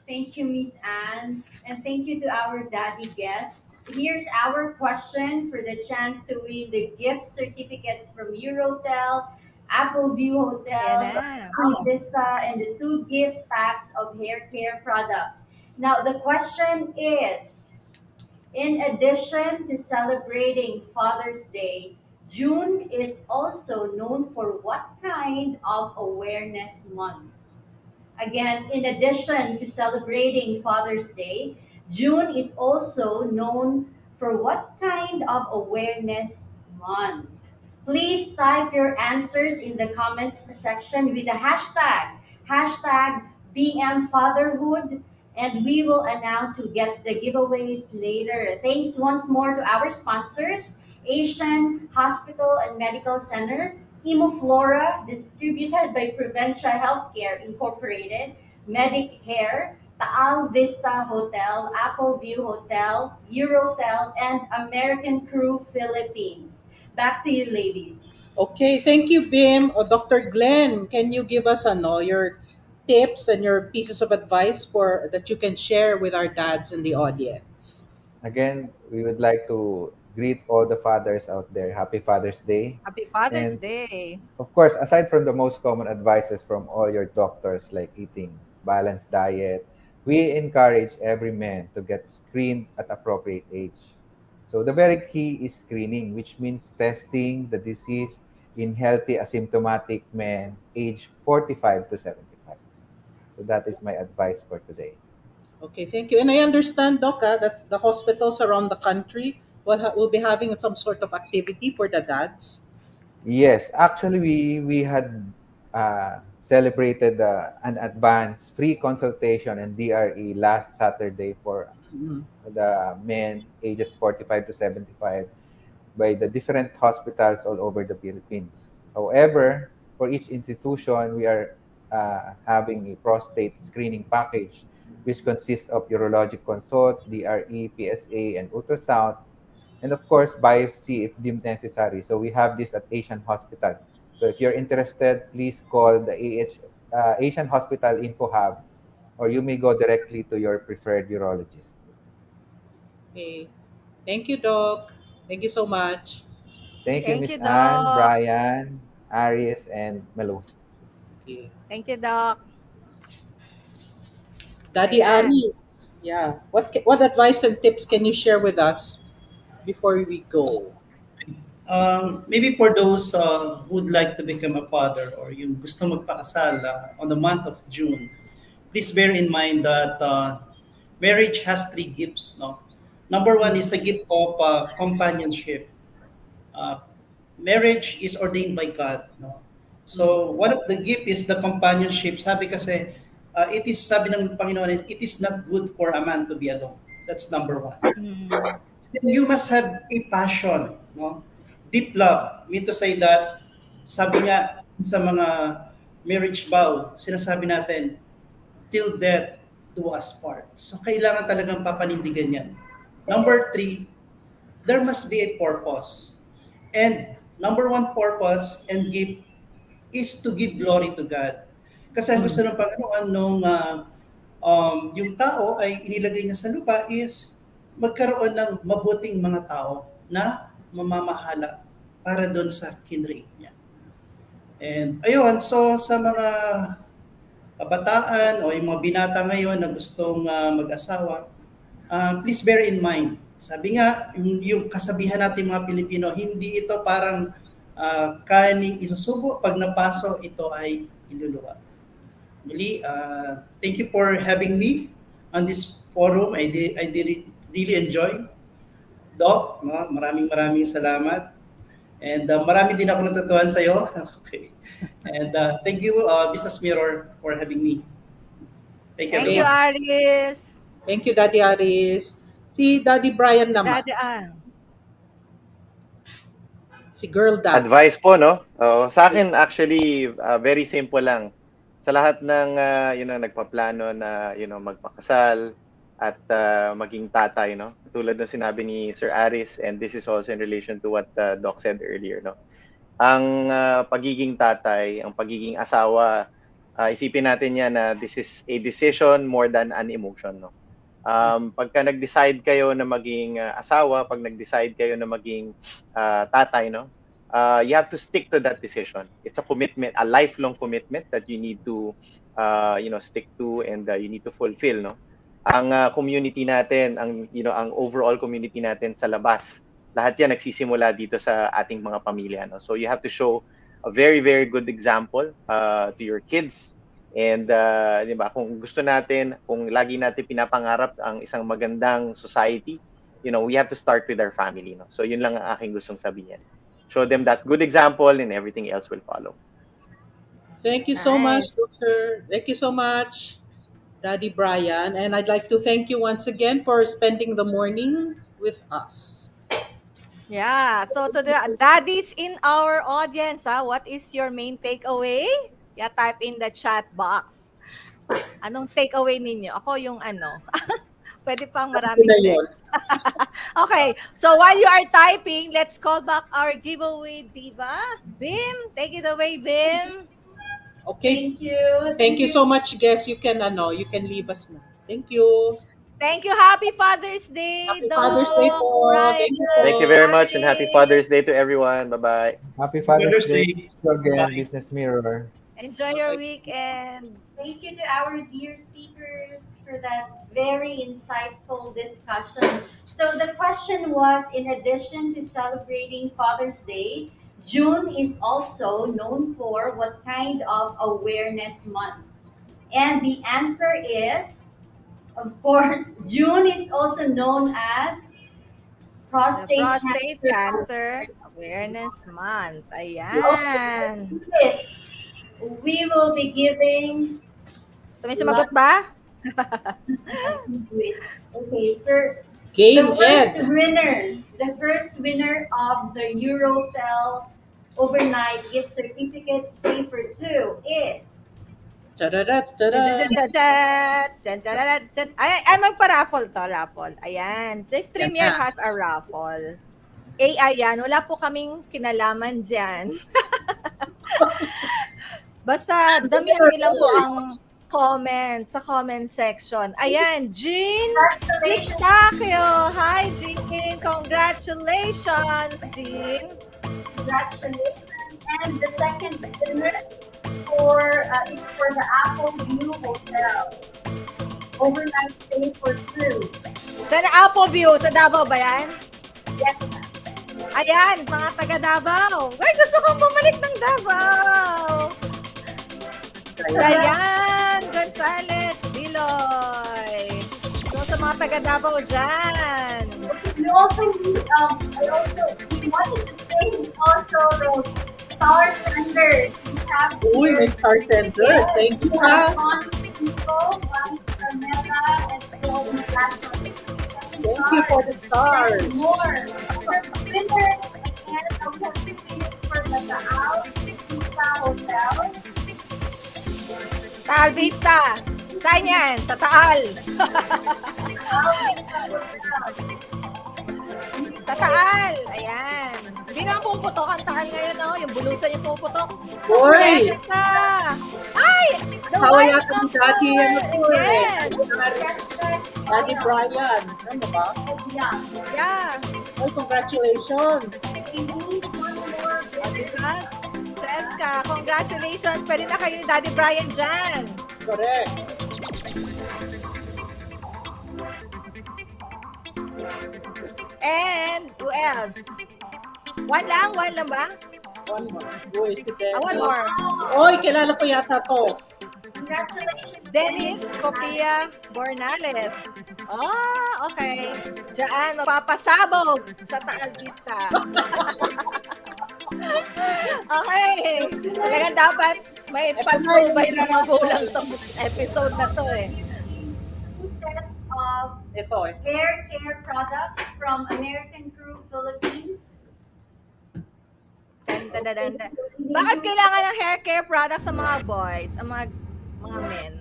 Thank you, Miss Anne. And thank you to our daddy guest, here's our question for the chance to win the gift certificates from Eurotel, Apple View Ayan Hotel, na. Vista, and the 2 gift packs of hair care products. Now, the question is, in addition to celebrating Father's Day, June is also known for what kind of awareness month? Again, in addition to celebrating Father's Day, June is also known for what kind of awareness month? Please type your answers in the comments section with the hashtag BMFatherhood, and we will announce who gets the giveaways later. Thanks once more to our sponsors, Asian Hospital and Medical Center, Imoflora, distributed by Preventia Healthcare Incorporated, Medic Hair, Taal Vista Hotel, Apple View Hotel, Eurotel, and American Crew Philippines. Back to you, ladies. Okay, thank you, Bim. Dr. Glenn, can you give us your tips and your pieces of advice for that you can share with our dads in the audience? Again, we would like to greet all the fathers out there. Happy Father's Day. Happy Father's And Day. of course, aside from the most common advices from all your doctors, like eating balanced diet, we encourage every man to get screened at appropriate age. So the very key is screening, which means testing the disease in healthy asymptomatic men aged 45 to 75. So that is my advice for today. Okay, thank you. And I understand, Doc, that the hospitals around the country will be having some sort of activity for the dads. Yes, actually, we had celebrated an advanced free consultation and DRE last Saturday for Mhm. the men ages 45 to 75 by the different hospitals all over the Philippines. However, for each institution, we are having a prostate screening package, which consists of urologic consult, DRE, PSA, and ultrasound, and of course, biopsy if deemed necessary. So we have this at Asian Hospital. So if you're interested, please call the Asian Hospital Info Hub, or you may go directly to your preferred urologist. Okay. Thank you, Doc. Thank you so much. Thank you, Thank you, Miss Anne, Doc. Brian, Aries, and Melu. Okay. Thank you, Doc. Daddy Ayan. Aris, yeah. What advice and tips can you share with us before we go? Maybe for those who'd like to become a father or yung gusto magpakasal on the month of June, please bear in mind that marriage has 3 gifts. No, number one is a gift of companionship. Uh, Marriage is ordained by God. No, so one of the gift is the companionship. Sabi kasi it is sabi ng Panginoon, it is not good for a man to be alone. That's number one. Mm. Then you must have a passion, no? Deep love. Mean to say that, sabi nga sa mga marriage vow, sinasabi natin, till death do us part. So kailangan talagang papanindigan yan. Number 3, there must be a purpose. And number 1 purpose and gift is to give glory to God. Kasi ang gusto Mm. ng Panginoon nung yung tao ay inilagay niya sa lupa is magkaroon ng mabuting mga tao na mamamahala para doon sa kinreate niya. And ayun, so sa mga kabataan o yung mga binata ngayon na gustong mag-asawa, please bear in mind, sabi nga, yung kasabihan natin mga Pilipino, hindi ito parang kaning isusubo, pag napaso, ito ay iluluwa. Muli, thank you for having me on this forum. I did really enjoy. Doc, no, maraming salamat. And marami din ako natutuhan sa iyo. Okay. And thank you, Business Mirror, for having me. Thank you, Thank you, Okay. everyone. Aris. Thank you, Daddy Aris. Si Daddy Brian naman. Dadaan. Si Girl Dad. Advice po, no? Sa akin, actually, very simple lang. Sa lahat ng, nagpaplano na, magpakasal at maging tatay, no? Tulad ng sinabi ni Sir Aris, and this is also in relation to what Doc said earlier, no? Ang pagiging tatay, ang pagiging asawa, isipin natin yan na this is a decision more than an emotion, no? Pagka nag-decide kayo na maging asawa, pag nag-decide kayo na maging tatay, no? You have to stick to that decision. It's a commitment, a lifelong commitment that you need to, stick to, and you need to fulfill, no? Ang community natin, ang overall community natin sa labas, lahat yan nagsisimula dito sa ating mga pamilya, no? So you have to show a very, very good example to your kids. And, di ba, kung gusto natin, kung lagi natin pinapangarap ang isang magandang society, we have to start with our family, no? So, yun lang ang aking gustong sabihin. Show them that good example and everything else will follow. Thank you so Nice. much, Doctor. Thank you so much, Daddy Brian. And I'd like to thank you once again for spending the morning with us. Yeah. So to the daddies in our audience, what is your main takeaway? Yeah, type in the chat box. Anong takeaway ninyo? Ako yung pwede pang Sabi ko maraming na set. yun. Okay. So while you are typing, let's call back our giveaway diva. Bim, take it away, Bim. Okay. Thank you. Thank you so much, guys. You can leave us na. Thank you. Thank you. Happy Father's Day, Happy Dong, Father's Day po. Thank you po. Thank you very much and happy Armin. Father's Day to everyone. Bye-bye. Happy Father's Father's Day. Day. See you again, Bye. Business Mirror. Enjoy your weekend. Thank you to our dear speakers for that very insightful discussion. So the question was, in addition to celebrating Father's Day, June is also known for what kind of awareness month? And the answer is, of course, June is also known as The Prostate Prostate Cancer. Cancer Awareness Month. Also, Ayan. this, we will be giving So, may sumagot ba? okay, sir. Game The Ed. first winner of the Eurotel overnight gift certificate stay for two is Tararat, tara. Ay, magpa-raffle to, raffle. Ayan. The StreamYard has a raffle. AI yan. Wala po kaming kinalaman dyan. Basta, damihan niyo lang po ang comments sa comment section. Ayan, Jean congratulations. Pistachio. Hi, Jean. Congratulations, Jean. Congratulations. And the second winner is for the Apple View Hotel. Overnight stay for two. Sa Apple View, sa Davao ba yan? Yes. Ayan, mga taga Davao. Uy, gusto kong bumalik ng Davao. Ayan, Gonzales, Biloy. So, sa mga taga Davao dyan. We also need, we wanted to thank also the Star Senders. We have Uy, may Star Senders. Thank you, ha. Thank you for the stars. More. Winners and a certificate for the Taal Vista Hotel. Taal Vista. Saan yan? Sa Taal. Sa Taal. Ayan. Hindi naman puputok ang Taal ngayon, no? Yung bulusan yung puputok. Uy! Ay! The Asawa wife yata ni of Daddy, Yes! Daddy Brian. Ano ba? Yeah. Uy, congratulations. Diba? Seska, congratulations. Pwede na kayo ni Daddy Brian dyan. Correct. And who else? One lang ba? One more. Uy, si One more. Uy, kilala ko yata to. Congratulations, Dennis Copia Bornales. Oh, okay. Diyan, magpapasabog sa Taal Vista. Okay. Talagang dapat may pagtubay na magulang sa episode na to eh. two sets of Ito eh. hair care products from American Crew Philippines. Dun. Bakit kailangan ng hair care products sa mga boys, ang mga men?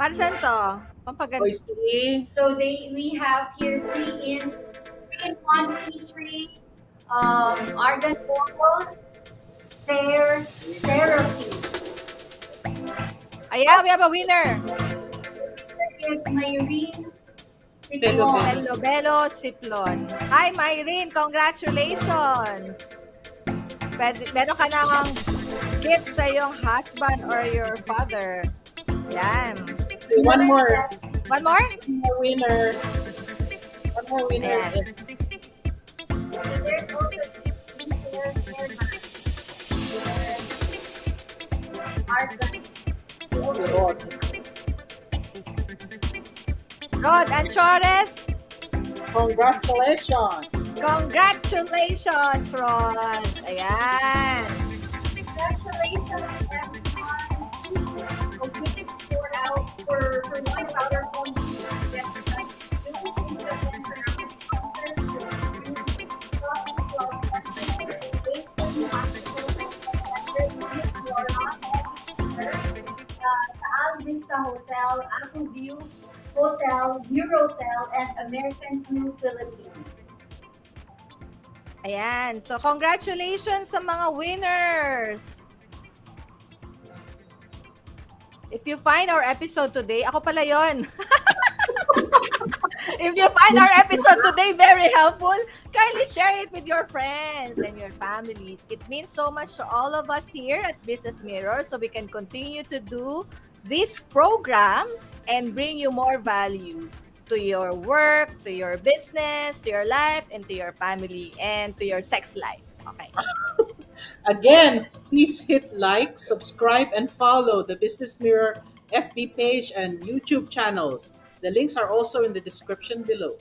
Para saan to? Pampaganda. Uy, see? So we have here 3-in-1 tea tree, argan oil, hair therapy. Ayan, we have a winner. Here is Myrene Pelobelos. Belo Siplon. Hi, Myrene. Congratulations. Meron ka ng gift sa iyong husband or your father. Yan. Okay, one more. One more? One more winner. One more winner. Ayan. is There's also Rod. Rod Anchores. Congratulations. Congratulations, Rod. Ayan. Congratulations, everyone. Okay, for one of our own Vista Hotel, Apple View Hotel, Eurotel, and American Crew Philippines. Ayan. So, congratulations sa mga winners. If you find our episode today, ako pala yon. If you find our episode today very helpful, kindly share it with your friends and your families. It means so much to all of us here at Business Mirror, so we can continue to do this program and bring you more value to your work, to your business, to your life, and to your family, and to your sex life. Okay. Again, please hit like, subscribe, and follow the Business Mirror FB page and YouTube channels. The links are also in the description below.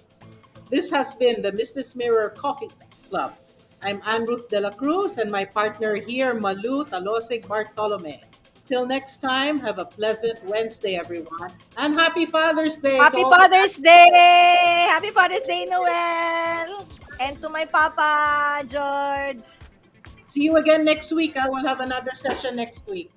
This has been the Business Mirror Coffee Club. I'm Ann Ruth de la Cruz and my partner here, Malu Talosig Bartolome. Till next time, have a pleasant Wednesday, everyone. And happy Father's Day. Happy Father's Day! Happy Father's Day, Noel! And to my papa, George. See you again next week. I will have another session next week.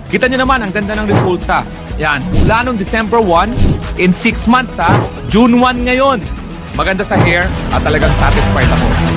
Kita nyo naman, ang ganda ng resulta. Yan, mula nung December 1, in 6 months ha, June 1 ngayon. Maganda sa hair at talagang satisfied ako.